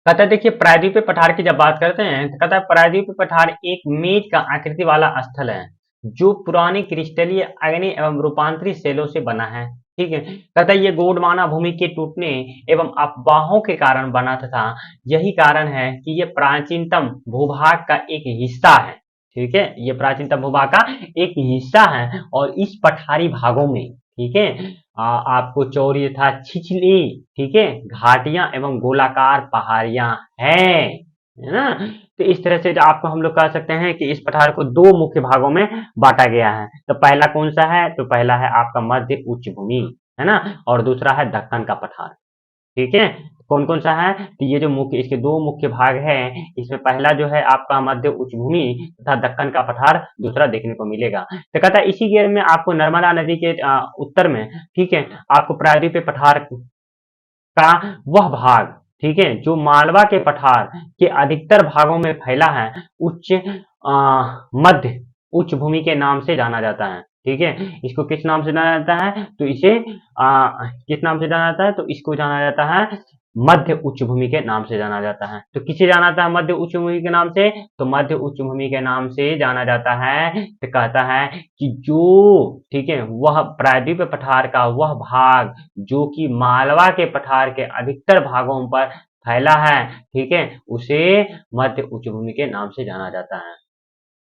कहता है देखिए प्रायद्वीपीय पठार की जब बात करते हैं तो कहता है प्रायद्वीपीय पठार एक मेज का आकृति वाला स्थल है, जो पुरानी क्रिस्टलीय अग्नि एवं रूपांतरित शैलों से बना है, ठीक है। कहता है ये गोंडवाना भूमि के टूटने एवं अफवाहों के कारण बना था, यही कारण है कि ये प्राचीनतम भूभाग का एक हिस्सा है, ठीक है, ये प्राचीनतम भूभाग का एक हिस्सा है। और इस पठारी भागों में, ठीक है, आपको चौरी तथा छिछली, ठीक है, घाटियां एवं गोलाकार पहाड़ियां हैं, है ना। तो इस तरह से जो आपको हम लोग कह सकते हैं कि इस पठार को दो मुख्य भागों में बांटा गया है। तो पहला कौन सा है, तो पहला है आपका मध्य उच्च भूमि, है ना, और दूसरा है दक्कन का पठार, ठीक है। कौन कौन सा है, तो ये जो मुख्य, इसके दो मुख्य भाग हैं, इसमें पहला जो है आपका मध्य उच्च भूमि तथा दक्कन का पठार दूसरा देखने को मिलेगा। तो कहता है इसी घेर में आपको नर्मदा नदी के उत्तर में, ठीक है, आपको प्रायद्वीपीय पठार का वह भाग, ठीक है, जो मालवा के पठार के अधिकतर भागों में फैला है, मध्य उच्च भूमि के नाम से जाना जाता है, ठीक है। इसको किस नाम से जाना जाता है, तो इसे किस नाम से जाना जाता है, तो इसको जाना जाता है मध्य उच्च भूमि के नाम से जाना जाता है। तो किसे जाना जाता है मध्य उच्च भूमि के नाम से, तो मध्य उच्च भूमि के नाम से जाना जाता है। तो कहता है कि जो, ठीक है, वह प्रायद्वीपीय पठार का वह भाग जो कि मालवा के पठार के अधिकतर भागों पर फैला है, ठीक है, उसे मध्य उच्च भूमि के नाम से जाना जाता है,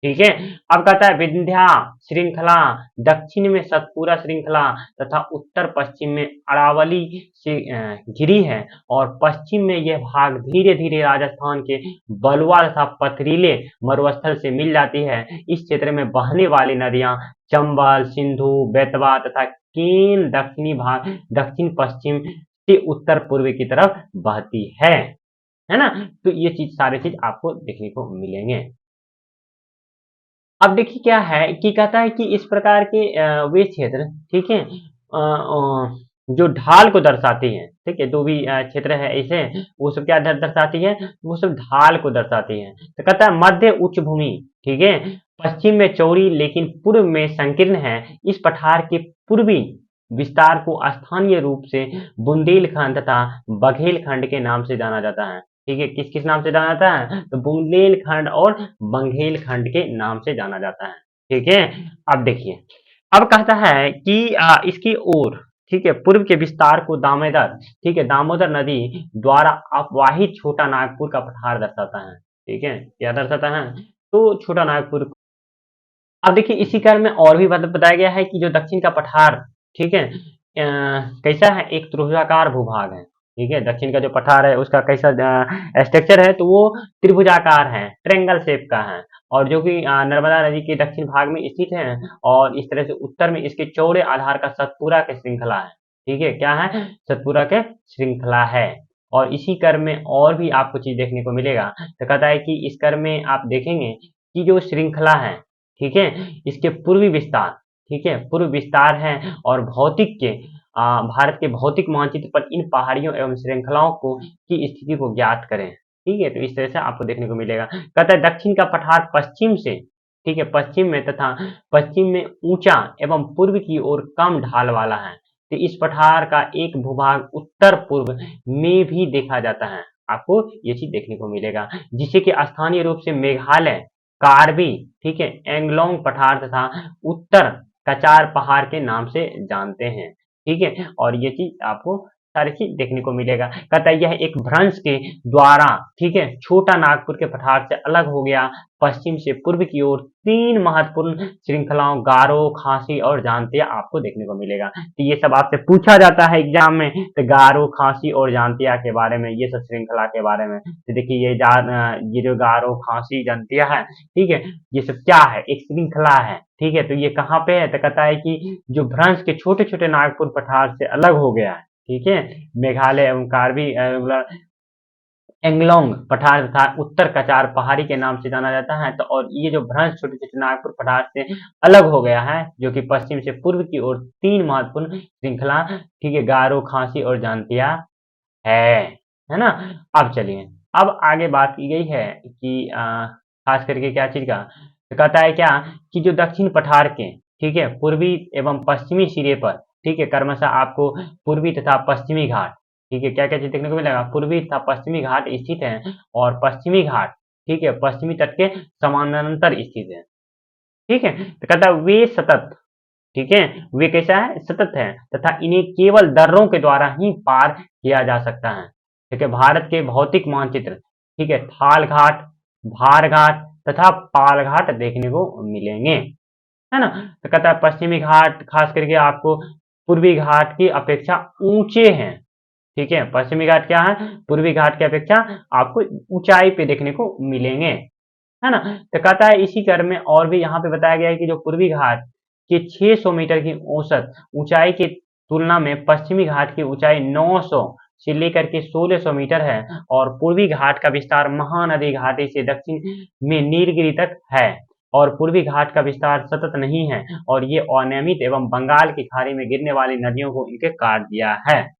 ठीक है। अब कहता है विंध्या श्रृंखला, दक्षिण में सतपुरा श्रृंखला तथा उत्तर पश्चिम में अरावली से घिरी है, और पश्चिम में यह भाग धीरे धीरे राजस्थान के बलुआ तथा पथरीले मरुस्थल से मिल जाती है। इस क्षेत्र में बहने वाली नदियां चंबल, सिंधु, बेतवा तथा केन दक्षिण पश्चिम से उत्तर पूर्व की तरफ बहती है ना। तो ये चीज सारी चीज आपको देखने को मिलेंगे। अब देखिए क्या है कि कहता है कि इस प्रकार के वे क्षेत्र, ठीक है, जो ढाल को दर्शाती है, ठीक है, जो भी क्षेत्र है ऐसे, वो सब क्या दर्शाती है, वो सब ढाल को दर्शाती है। तो कहता है मध्य उच्च भूमि, ठीक है, पश्चिम में चौड़ी लेकिन पूर्व में संकीर्ण है। इस पठार के पूर्वी विस्तार को स्थानीय रूप से बुंदेलखंड तथा बघेलखंड के नाम से जाना जाता है, ठीक है। किस किस नाम से जाना जाता है, तो बुंदेलखंड और बघेलखंड के नाम से जाना जाता है, ठीक है। अब देखिए, अब कहता है कि इसकी ओर, ठीक है, पूर्व के विस्तार को दामोदर, ठीक है, दामोदर नदी द्वारा अपवाहित छोटा नागपुर का पठार दर्शाता है। ठीक है, क्या दर्शाता है? तो छोटा नागपुर। अब देखिए इसी क्रम में और भी बताया गया है कि जो दक्षिण का पठार, ठीक है, कैसा है? एक त्रिभुजाकार भूभाग है। ठीक है, दक्षिण का जो पठार है उसका कैसा स्ट्रक्चर है? तो वो त्रिभुजाकार है, ट्रेंगल शेप का है, और जो कि नर्मदा नदी के दक्षिण भाग में स्थित है, और इस तरह से उत्तर में इसके चौड़े आधार का सतपुरा के श्रृंखला है। ठीक है, क्या है? सतपुरा के श्रृंखला है। और इसी क्रम में और भी आपको चीज देखने को मिलेगा। तो कहता है कि इस क्रम में आप देखेंगे कि जो श्रृंखला है, ठीक है, इसके पूर्वी विस्तार, ठीक है, पूर्व विस्तार है, और भौतिक के भारत के भौतिक मानचित्र पर इन पहाड़ियों एवं श्रृंखलाओं को की स्थिति को ज्ञात करें। ठीक है, तो इस तरह से आपको देखने को मिलेगा। कहता है दक्षिण का पठार पश्चिम से, ठीक है, पश्चिम में तथा पश्चिम में ऊंचा एवं पूर्व की ओर कम ढाल वाला है। तो इस पठार का एक भूभाग उत्तर पूर्व में भी देखा जाता है। आपको ये चीज देखने को मिलेगा, जिसे कि स्थानीय रूप से मेघालय, कार्बी, ठीक है, एंगलोंग पठार तथा उत्तर कचार पहाड़ के नाम से जानते हैं। ठीक है, और ये चीज आपको सारी चीज देखने को मिलेगा। कहता है यह एक भ्रंश के द्वारा, ठीक है, छोटा नागपुर के पठार से अलग हो गया। पश्चिम से पूर्व की ओर तीन महत्वपूर्ण श्रृंखलाओं गारो, खासी और जांतिया आपको देखने को मिलेगा। तो ये सब आपसे पूछा जाता है एग्जाम में, तो गारो, खासी और जांतिया के बारे में, ये सब श्रृंखला के बारे में। तो देखिए ये जो गारो, खासी, जांतिया है, ठीक है, ये सब क्या है? एक श्रृंखला है। ठीक है, तो ये कहाँ पे है? तो कहता है कि जो भ्रंश के छोटे छोटे नागपुर पठार से अलग हो गया है। ठीक है, मेघालय एवं कार्बी एंगलोंग पठार तथा उत्तर कचार पहाड़ी के नाम से जाना जाता है। तो और ये जो भ्रंश छोटे छोटे नागपुर पठार से अलग हो गया है, जो कि पश्चिम से पूर्व की ओर तीन महत्वपूर्ण श्रृंखला, ठीक है, गारो, खासी और जांतिया है ना? अब चलिए, अब आगे बात की गई है कि खास करके क्या चीज का? तो कहता है क्या कि जो दक्षिण पठार के, ठीक है, पूर्वी एवं पश्चिमी सिरे पर, ठीक है, क्रमशः आपको पूर्वी तथा पश्चिमी घाट, ठीक है, क्या क्या चीज देखने को मिलेगा? पूर्वी तथा पश्चिमी घाट स्थित है, और पश्चिमी घाट, ठीक है, पश्चिमी तट के समानांतर स्थित है। ठीक है, तो कहता है वे सतत, ठीक है, वे कैसा है? सतत है, तथा इन्हें केवल दर्रों के द्वारा ही पार किया जा सकता है। ठीक है, भारत के भौतिक मानचित्र, ठीक है, थाल घाट, भार घाट तथा पाल घाट देखने को मिलेंगे, है ना? तो कहता है पश्चिमी घाट खास करके आपको पूर्वी घाट की अपेक्षा ऊंचे हैं। ठीक है, पश्चिमी घाट क्या है? पूर्वी घाट की अपेक्षा आपको ऊंचाई पे देखने को मिलेंगे, है ना? तो कहता है इसी क्रम में और भी यहाँ पे बताया गया है कि जो पूर्वी घाट के 600 मीटर की औसत ऊंचाई की तुलना में पश्चिमी घाट की ऊंचाई 900 से लेकर के 1600 मीटर है, और पूर्वी घाट का विस्तार महानदी घाटी से दक्षिण में नीलगिरी तक है, और पूर्वी घाट का विस्तार सतत नहीं है, और ये अनियमित एवं बंगाल की खाड़ी में गिरने वाली नदियों को इनके काट दिया है।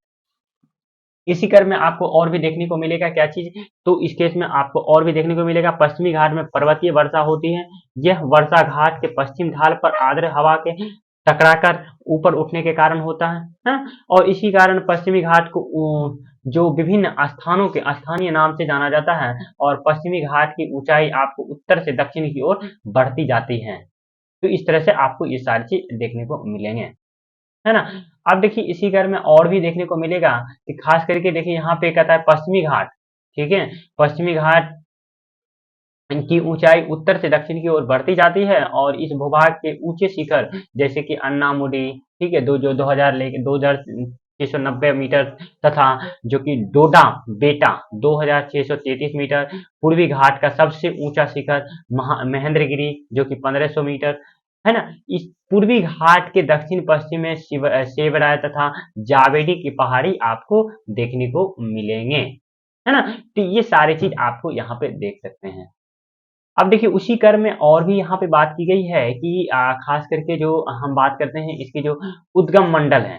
इसी क्रम में आपको और भी देखने को मिलेगा क्या चीज? तो इस केस में आपको और भी देखने को मिलेगा पश्चिमी घाट में पर्वतीय वर्षा होती है। यह वर्षा घाट के पश्चिम ढाल पर आर्द्र हवा के टकराकर ऊपर उठने के कारण होता है, हाँ? और इसी कारण पश्चिमी घाट को जो विभिन्न स्थानों के स्थानीय नाम से जाना जाता है, और पश्चिमी घाट की ऊंचाई आपको उत्तर से दक्षिण की ओर बढ़ती जाती है। तो इस तरह से आपको ये सारी चीज देखने को मिलेंगे, है ना? अब देखिए इसी क्रम में और भी देखने को मिलेगा कि खास करके देखिए यहाँ पे कहता है पश्चिमी घाट, ठीक है, पश्चिमी घाट की ऊंचाई उत्तर से दक्षिण की ओर बढ़ती जाती है, और इस भूभाग के ऊंचे शिखर जैसे कि अन्नामुडी, ठीक है, दो जो 2690 मीटर, तथा जो कि डोडा बेटा 2633 मीटर, पूर्वी घाट का सबसे ऊंचा शिखर महेंद्रगिरी जो कि 1500 मीटर, है ना? इस पूर्वी घाट के दक्षिण पश्चिम में सेवराय तथा जावेडी की पहाड़ी आपको देखने को मिलेंगे, है ना? तो ये सारी चीज आपको यहाँ पे देख सकते हैं। अब देखिए उसी क्रम में और भी यहाँ पे बात की गई है कि खास करके जो हम बात करते हैं इसके जो उद्गम मंडल है,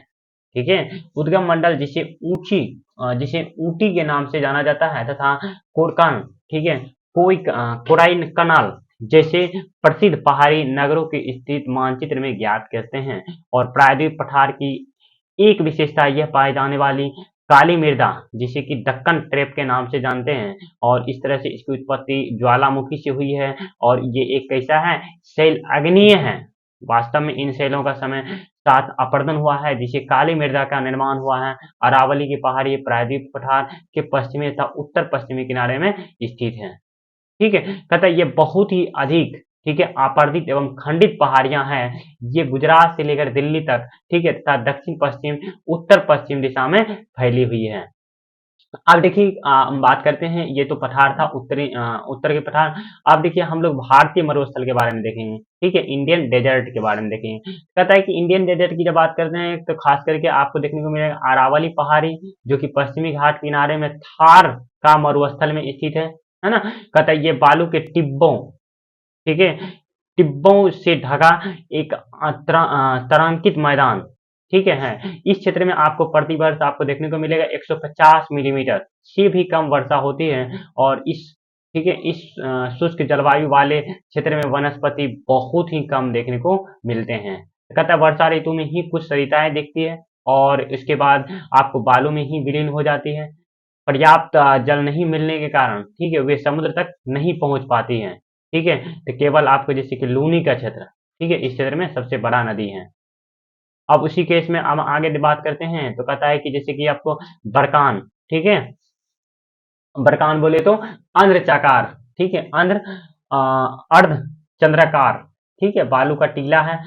ठीक है, उद्गम मंडल जिसे ऊटी के नाम से जाना जाता है, तथा कोरकन, ठीक है, कोराइन कनाल जैसे प्रसिद्ध पहाड़ी नगरों के स्थित मानचित्र में ज्ञात करते हैं। और प्रायद्वीप पठार की एक विशेषता यह पाए जाने वाली काली मृदा, जिसे कि दक्कन ट्रैप के नाम से जानते हैं, और इस तरह से इसकी उत्पत्ति ज्वालामुखी से हुई है, और ये एक कैसा है? शैल अग्नीय है। वास्तव में इन शैलों का समय साथ अपर्दन हुआ है, जिसे काली मृदा का निर्माण हुआ है। अरावली की पहाड़ी प्रायद्वीप पठार के पश्चिमी तथा उत्तर पश्चिमी किनारे में स्थित है। ठीक है, कहता है ये बहुत ही अधिक, ठीक है, आपर्दित एवं खंडित पहाड़ियां हैं। ये गुजरात से लेकर दिल्ली तक, ठीक है, तथा दक्षिण पश्चिम उत्तर पश्चिम दिशा में फैली हुई है। अब देखिए हम बात करते हैं, ये तो पठार था उत्तर के पठार। अब देखिए हम लोग भारतीय मरुस्थल के बारे में देखेंगे, ठीक है, इंडियन डेजर्ट के बारे में देखेंगे। कहता है कि इंडियन डेजर्ट की जब बात करते हैं तो खास करके आपको देखने को मिलेगा अरावली पहाड़ी, जो कि पश्चिमी घाट किनारे में थार का मरुस्थल में स्थित है ना। कहता है ये बालू के टिब्बों, ठीक है, टिब्बों से ढका एक तारांकित मैदान, ठीक है। इस क्षेत्र में आपको प्रति वर्ष आपको देखने को मिलेगा 150 मिलीमीटर से भी कम वर्षा होती है। और इस, ठीक है, इस शुष्क जलवायु वाले क्षेत्र में वनस्पति बहुत ही कम देखने को मिलते हैं। कहता है वर्षा ऋतु में ही कुछ सरिताएं दिखती है और इसके बाद आपको बालू में ही विलीन हो जाती है। पर्याप्त जल नहीं मिलने के कारण, ठीक है, वे समुद्र तक नहीं पहुंच पाती हैं। ठीक है, तो केवल आपको जैसे कि लूनी का क्षेत्र, ठीक है, इस क्षेत्र में सबसे बड़ा नदी है। अब उसी केस में हम आगे बात करते हैं तो कहता है कि जैसे कि आपको बरकान, ठीक है, बरकान बोले तो अंध्रचाकार, ठीक है, अर्ध चंद्राकार, ठीक है, बालू का टीला है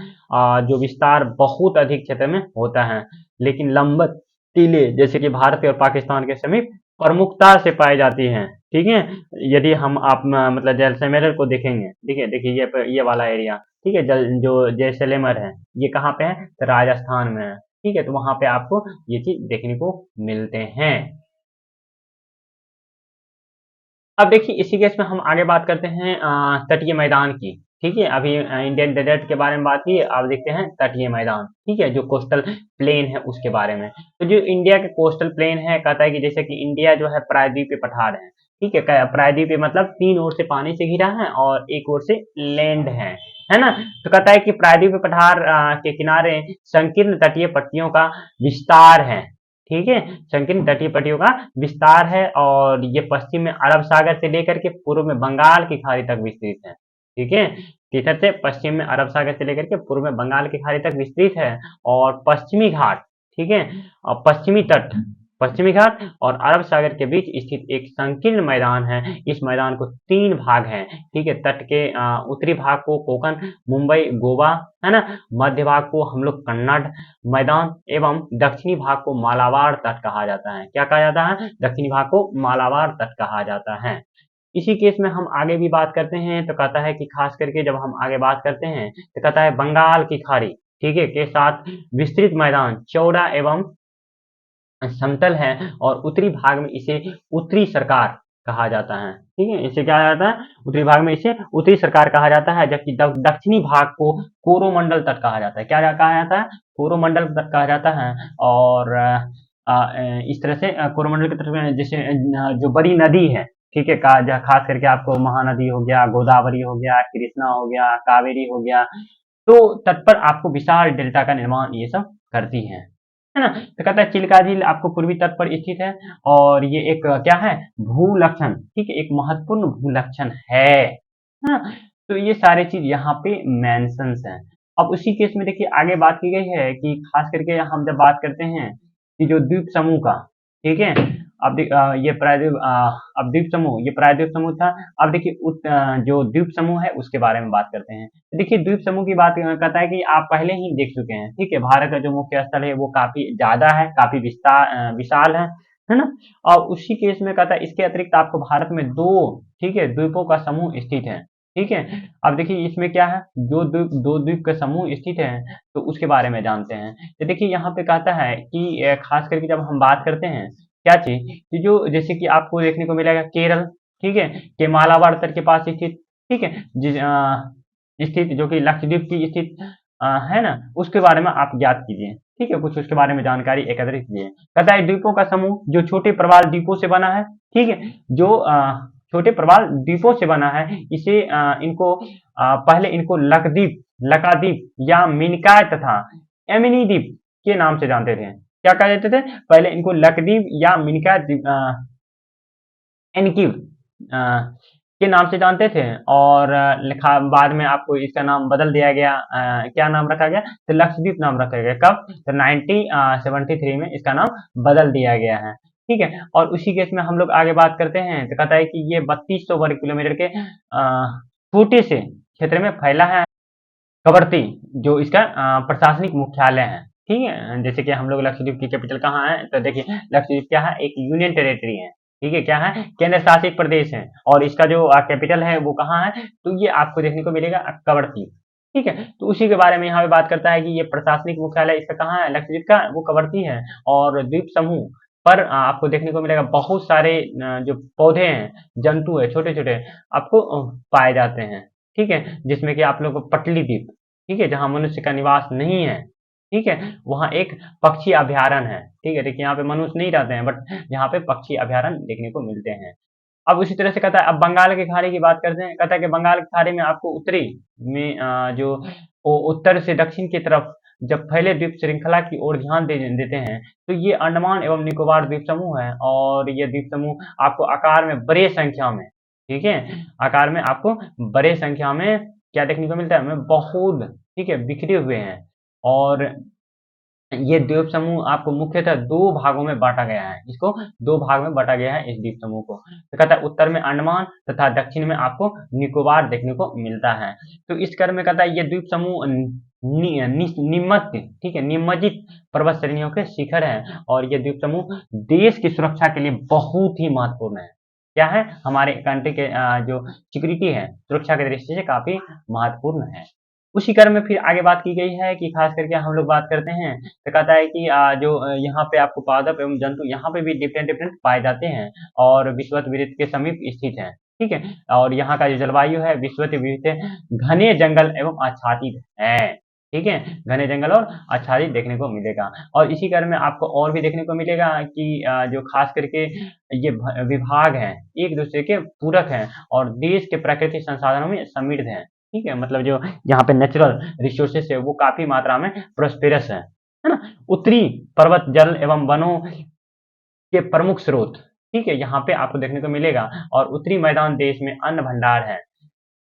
जो विस्तार बहुत अधिक क्षेत्र में होता है, लेकिन लंबत टीले जैसे कि भारत और पाकिस्तान के समीप प्रमुखता से पाई जाती हैं। ठीक है, यदि हम आप मतलब जैसलमेर को देखेंगे, ठीक है, देखिए ये वाला एरिया, ठीक है, जो जैसलमेर है ये कहाँ पे है, तो राजस्थान में है। ठीक है, तो वहां पे आपको ये चीज देखने को मिलते हैं। अब देखिए इसी केस में हम आगे बात करते हैं तटीय मैदान की। ठीक है, अभी इंडियन डेजर्ट के बारे में बात की, अब देखते हैं तटीय मैदान, ठीक है, जो कोस्टल प्लेन है उसके बारे में। तो जो इंडिया के कोस्टल प्लेन है, कहता है कि जैसे कि इंडिया जो है प्रायद्वीपीय पठार है, ठीक है, प्रायद्वीपीय मतलब 3 ओर से पानी से घिरा है और 1 ओर से लैंड है ना। तो कहता है कि प्रायद्वीपीय पठार के किनारे संकीर्ण तटीय पट्टियों का विस्तार है। ठीक है, संकीर्ण तटीय पट्टियों का विस्तार है और ये पश्चिम में अरब सागर से लेकर के पूर्व में बंगाल की खाड़ी तक विस्तृत है। ठीक है, किधर से, पश्चिम में अरब सागर से लेकर के पूर्व में बंगाल की खाड़ी तक विस्तृत है। और पश्चिमी घाट, ठीक है, और पश्चिमी तट, पश्चिमी घाट और अरब सागर के बीच स्थित एक संकीर्ण मैदान है। इस मैदान को 3 भाग हैं। ठीक है, तट के उत्तरी भाग को कोकण, मुंबई, गोवा, है ना, मध्य भाग को हम लोग कन्नड़ मैदान एवं दक्षिणी भाग को मालाबार तट कहा जाता है। क्या कहा जाता है, दक्षिणी भाग को मालाबार तट कहा जाता है। इसी केस में हम आगे भी बात करते हैं तो कहता है कि खास करके जब हम आगे बात करते हैं तो कहता है बंगाल की खाड़ी, ठीक है, के साथ विस्तृत मैदान चौड़ा एवं समतल है और उत्तरी भाग में इसे उत्तरी सरकार कहा जाता है। ठीक है, इसे क्या जाता है, उत्तरी भाग में इसे उत्तरी सरकार कहा जाता है, जबकि दक्षिणी भाग को कोरोमंडल तट कहा जाता है। क्या कहा जाता है, कोरोमंडल तट कहा जाता है। और इस तरह से कोरोमंडल की तरफ में जैसे जो बड़ी नदी है, ठीक है, खास करके आपको महानदी हो गया, गोदावरी हो गया, कृष्णा हो गया, कावेरी हो गया, तो तट पर आपको विशाल डेल्टा का निर्माण ये सब करती है ना। तो कहता है चिल्का झील आपको पूर्वी तट पर स्थित है और ये एक क्या है, भूलक्षण, ठीक है, एक महत्वपूर्ण भूलक्षण है ना। तो ये सारे चीज यहाँ पे मेंशंस हैं। अब उसी केस में देखिए आगे बात की गई है कि खास करके हम जब बात करते हैं कि जो द्वीप समूह का, ठीक है, ये प्रायद्वीप अब द्वीप समूह, ये प्रायद्वीप समूह था। अब देखिए जो द्वीप समूह है उसके बारे में बात करते हैं। तो देखिए द्वीप समूह की बात कहता है कि आप पहले ही देख चुके हैं, ठीक है, भारत का जो मुख्य स्थल है वो काफी ज्यादा है, काफी विशाल है ना। और उसी केस में कहता है इसके अतिरिक्त आपको भारत में 2, ठीक है, द्वीपों का समूह स्थित है। ठीक है, अब देखिए इसमें क्या है, जो दो द्वीप का समूह स्थित है तो उसके बारे में जानते हैं। तो देखिए यहाँ पे कहता है कि खास करके जब हम बात करते हैं क्या चीज कि जो जैसे कि आपको देखने को मिलेगा केरल, ठीक है, के मालाबार तट के पास स्थित, ठीक है, स्थित जो कि लक्षद्वीप की स्थित है ना, उसके बारे में आप ज्ञात कीजिए। ठीक है, कुछ उसके बारे में जानकारी एकत्रित कीजिए। कहता है द्वीपों का समूह जो छोटे प्रवाल द्वीपों से बना है, ठीक है, जो छोटे प्रवाल द्वीपों से बना है, इसे इनको पहले इनको लक्षद्वीप, लकाद्वीप या मिनिकॉय तथा एमिनी द्वीप के नाम से जानते थे। क्या कहा जाते थे, पहले इनको लक्षद्वीप या मिनिकॉय एनक्यूब के नाम से जानते थे और लिखा बाद में आपको इसका नाम बदल दिया गया। क्या नाम रखा गया? तो लक्षद्वीप नाम रखा गया। कब? तो 1973 में इसका नाम बदल दिया गया है। ठीक है, और उसी केस में हम लोग आगे बात करते हैं। तो कहता है कि ये 3200 वर्ग किलोमीटर के छोटे से क्षेत्र में फैला है। कवरत्ती जो इसका प्रशासनिक मुख्यालय है। ठीक है, जैसे कि हम लोग लक्षद्वीप की कैपिटल कहाँ है? तो देखिए लक्षद्वीप क्या है? एक यूनियन टेरिटरी है। ठीक है, क्या है? केंद्र शासित प्रदेश है और इसका जो कैपिटल है वो कहाँ है? तो ये आपको देखने को मिलेगा कवरत्ती। ठीक है, तो उसी के बारे में यहाँ पे बात करता है कि ये प्रशासनिक मुख्यालय इसका कहाँ है? लक्षद्वीप का, वो कवरत्ती है। और द्वीप समूह पर आपको देखने को मिलेगा बहुत सारे जो पौधे हैं, जंतु है, छोटे छोटे आपको पाए जाते हैं। ठीक है, जिसमें कि आप लोग को पटली द्वीप, ठीक है, जहाँ मनुष्य का निवास नहीं है। ठीक है, वहाँ एक पक्षी अभयारण्य है। ठीक है, देखिए यहाँ पे मनुष्य नहीं रहते हैं बट यहाँ पे पक्षी अभयारण्य देखने को मिलते हैं। अब उसी तरह से कहता है, अब बंगाल की खाड़ी की बात करते हैं। कहता है कि बंगाल की खाड़ी में आपको उत्तरी में जो उत्तर से दक्षिण की तरफ जब फैले द्वीप श्रृंखला की ओर ध्यान देते हैं तो ये अंडमान एवं निकोबार द्वीप समूह है। और ये द्वीप समूह आपको आकार में बड़े संख्या में, ठीक है, आकार में आपको बड़े संख्या में क्या देखने को मिलता है? हमें बहुत, ठीक है, बिखरे हुए हैं। और ये द्वीप समूह आपको मुख्यतः दो भागों में बांटा गया है। इसको दो भाग में बांटा गया है इस द्वीप समूह को। तो कहता है उत्तर में अंडमान तथा दक्षिण में आपको निकोबार देखने को मिलता है। तो इस क्रम में कहता है ये द्वीप समूह निम्नत, ठीक है, निम्नजित पर्वत श्रेणियों के शिखर हैं और ये द्वीप समूह देश की सुरक्षा के लिए बहुत ही महत्वपूर्ण है। क्या है? हमारे कंट्री के जो सिक्योरिटी है, सुरक्षा की दृष्टि से काफी महत्वपूर्ण है। उसी क्रम में फिर आगे बात की गई है कि खास करके हम लोग बात करते हैं तो कहता है कि जो यहाँ पे आपको पादप एवं जंतु यहाँ पे भी डिफरेंट डिफरेंट पाए जाते हैं और विषुवत विविध के समीप स्थित है। ठीक है, और यहाँ का जो जलवायु है विषुवत विविध घने जंगल एवं आच्छादित है। ठीक है, घने जंगल और आच्छादित देखने को मिलेगा। और इसी क्रम में आपको और भी देखने को मिलेगा कि जो खास करके ये विभाग हैं एक दूसरे के पूरक हैं और देश के प्राकृतिक संसाधनों में समृद्ध हैं। ठीक है, मतलब जो यहाँ पे नेचुरल रिसोर्सेस है वो काफी मात्रा में प्रोस्पेरस है ना। उत्तरी पर्वत जल एवं वनों के प्रमुख स्रोत, ठीक है, यहाँ पे आपको देखने को मिलेगा। और उत्तरी मैदान देश में अन्न भंडार है।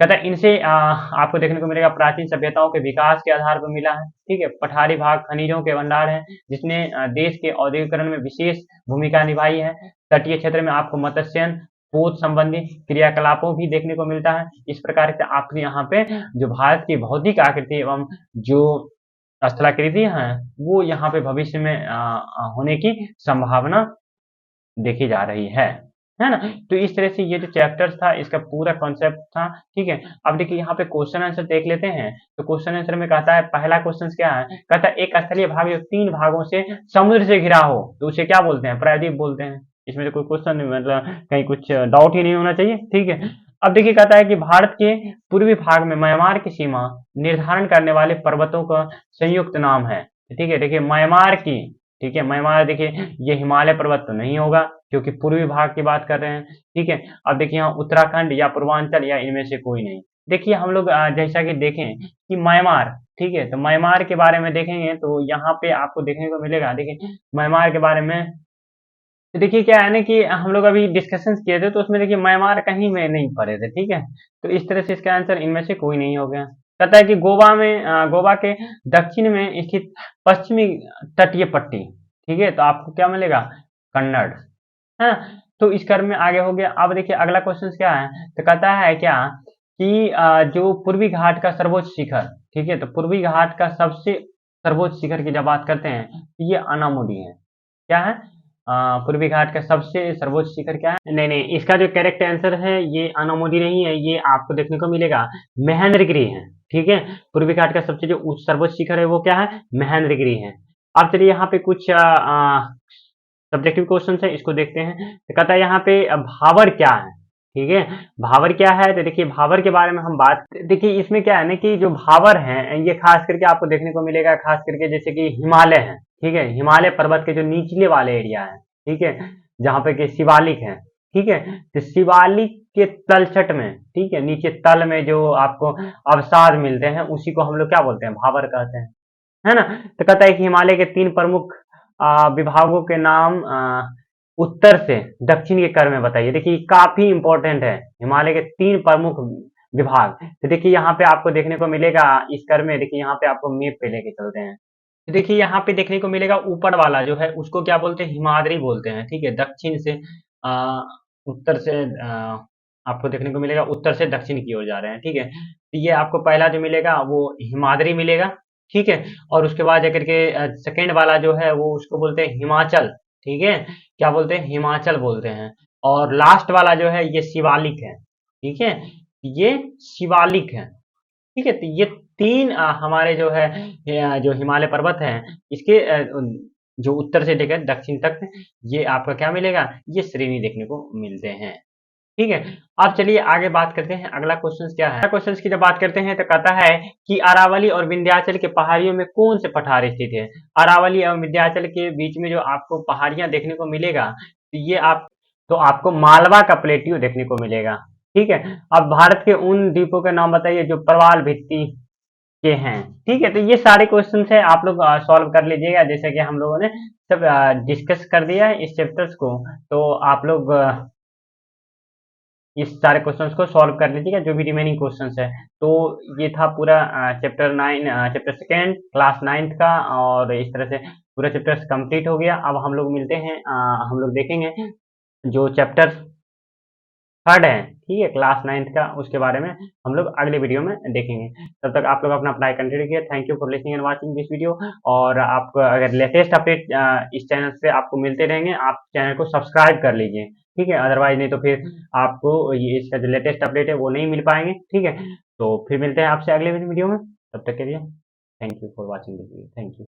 कहता है इनसे आपको देखने को मिलेगा प्राचीन सभ्यताओं के विकास के आधार पर मिला है। ठीक है, पठारी भाग खनिजों के भंडार है जिसने देश के औद्योगिकरण में विशेष भूमिका निभाई है। तटीय क्षेत्र में आपको मत्स्यन पोत संबंधी क्रियाकलापों भी देखने को मिलता है। इस प्रकार से आपके यहाँ पे जो भारत की भौतिक आकृति एवं जो स्थलाकृति है वो यहाँ पे भविष्य में होने की संभावना देखी जा रही है ना। तो इस तरह से ये जो चैप्टर्स था इसका पूरा कॉन्सेप्ट था। ठीक है, अब देखिए यहाँ पे क्वेश्चन आंसर देख लेते हैं। तो क्वेश्चन आंसर में कहता है पहला क्वेश्चन क्या है? कहता है एक स्थलीय भाग जो 3 भागों से समुद्र से घिरा हो तो उसे क्या बोलते हैं? प्रायद्वीप बोलते हैं। इसमें तो कोई क्वेश्चन नहीं, मतलब कहीं कुछ डाउट ही नहीं होना चाहिए। ठीक है, अब देखिए कहता है कि भारत के पूर्वी भाग में म्यांमार की सीमा निर्धारण करने वाले पर्वतों का संयुक्त नाम है। ठीक है, देखिए म्यांमार की, ठीक है, म्यांमार देखिए ये हिमालय पर्वत तो नहीं होगा क्योंकि पूर्वी भाग की बात कर रहे हैं। ठीक है, अब देखिए यहाँ उत्तराखंड या पूर्वांचल या इनमें से कोई नहीं। देखिए हम लोग जैसा कि देखें कि म्यांमार, ठीक है, तो म्यांमार के बारे में देखेंगे तो यहाँ पे आपको देखने को मिलेगा। देखिए म्यांमार के बारे में तो देखिए क्या है ना कि हम लोग अभी डिस्कशन किए थे तो उसमें देखिए म्यांमार कहीं में नहीं पढ़े थे। ठीक है, तो इस तरह से इसका आंसर इनमें से कोई नहीं हो गया। कहता है कि गोवा में गोवा के दक्षिण में स्थित पश्चिमी तटीय पट्टी, ठीक है, तो आपको क्या मिलेगा? कन्नड़ है। तो इस क्रम में आगे हो गया। अब देखिए अगला क्वेश्चन क्या है? तो कहता है क्या कि जो पूर्वी घाट का सर्वोच्च शिखर, ठीक है, तो पूर्वी घाट का सबसे सर्वोच्च शिखर की जब बात करते हैं तो ये अनामुदी है। क्या है? पूर्वी घाट का सबसे सर्वोच्च शिखर क्या है? नहीं नहीं, इसका जो करेक्ट आंसर है ये अनामुदी नहीं है, ये आपको देखने को मिलेगा महेंद्रगिरी है। ठीक है, पूर्वी घाट का सबसे जो सर्वोच्च शिखर है वो क्या है? महेंद्रगिरी है। अब चलिए यहाँ पे कुछ सब्जेक्टिव क्वेश्चन है, इसको देखते हैं। तो कहता है यहाँ पे भावर क्या है? ठीक है, भावर क्या है? तो देखिए भावर के बारे में हम बात, देखिए इसमें क्या है ना कि जो भावर हैं ये खास करके आपको देखने को मिलेगा, खास करके जैसे कि हिमालय है, ठीक है, हिमालय पर्वत के जो निचले वाले एरिया है, ठीक है, जहाँ पे कि शिवालिक है, ठीक है, तो शिवालिक के तलछट में, ठीक है, नीचे तल में जो आपको अवसाद मिलते हैं उसी को हम लोग क्या बोलते हैं? भावर कहते हैं, है ना। तो कहता है कि हिमालय के 3 प्रमुख विभागों के नाम उत्तर से दक्षिण के क्रम में बताइए। देखिए काफी इंपॉर्टेंट है, हिमालय के 3 प्रमुख विभाग। तो देखिए यहाँ पे आपको देखने को मिलेगा इस क्रम में, देखिए यहाँ पे आपको मैप पे लेके चलते हैं। तो देखिए यहाँ पे देखने को मिलेगा ऊपर वाला जो है उसको क्या बोलते हैं, हिमाद्री बोलते हैं, ठीक है। दक्षिण से उत्तर से आपको देखने को मिलेगा उत्तर से दक्षिण की ओर जा रहे हैं, ठीक है। तो ये आपको पहला जो मिलेगा वो हिमाद्री मिलेगा, ठीक है। और उसके बाद जाकर के सेकेंड वाला जो है वो उसको बोलते हैं हिमाचल, ठीक है। क्या बोलते हैं, हिमाचल बोलते हैं। और लास्ट वाला जो है ये शिवालिक है, ठीक है। ये शिवालिक है, ठीक है। तो ये 3 हमारे जो है जो हिमालय पर्वत हैं इसके जो उत्तर से लेकर दक्षिण तक ये आपका क्या मिलेगा, ये श्रेणी देखने को मिलते हैं, ठीक है। अब चलिए आगे बात करते हैं, अगला क्वेश्चन क्या है। अगला क्वेश्चन की जब बात करते हैं तो कहता है कि अरावली और विंध्याचल के पहाड़ियों में कौन से पठार स्थित है। अरावली एवं विंध्याचल के बीच में जो आपको पहाड़ियां देखने को मिलेगा, तो ये आपको मालवा का प्लेट्यू देखने को मिलेगा, ठीक है। अब भारत के उन द्वीपों के नाम बताइए जो प्रवाल भित्ति के हैं, ठीक है। तो ये सारे क्वेश्चन है, आप लोग सॉल्व कर लीजिएगा, जैसे कि हम लोगों ने सब डिस्कस कर दिया है इस चैप्टर्स को। तो आप लोग इस सारे क्वेश्चंस को सॉल्व कर लीजिएगा, जो भी रिमेनिंग क्वेश्चंस है। तो ये था पूरा चैप्टर सेकेंड क्लास 9th का, और इस तरह से पूरा चैप्टर कंप्लीट हो गया। अब हम लोग मिलते हैं, हम लोग देखेंगे जो चैप्टर थर्ड है, ठीक है, क्लास 9th का, उसके बारे में हम लोग अगले वीडियो में देखेंगे। तब तक आप लोग अपना पढ़ाई कंटिन्यू कीजिए। Thank you for listening and watching this video. और आप अगर लेटेस्ट अपडेट इस चैनल से आपको मिलते रहेंगे, आप चैनल को सब्सक्राइब कर लीजिए, ठीक है। अदरवाइज नहीं तो फिर आपको ये इसका जो लेटेस्ट अपडेट है वो नहीं मिल पाएंगे, ठीक है। तो फिर मिलते हैं आपसे अगले वीडियो में, तब तक के लिए thank you for watching this video. Thank you.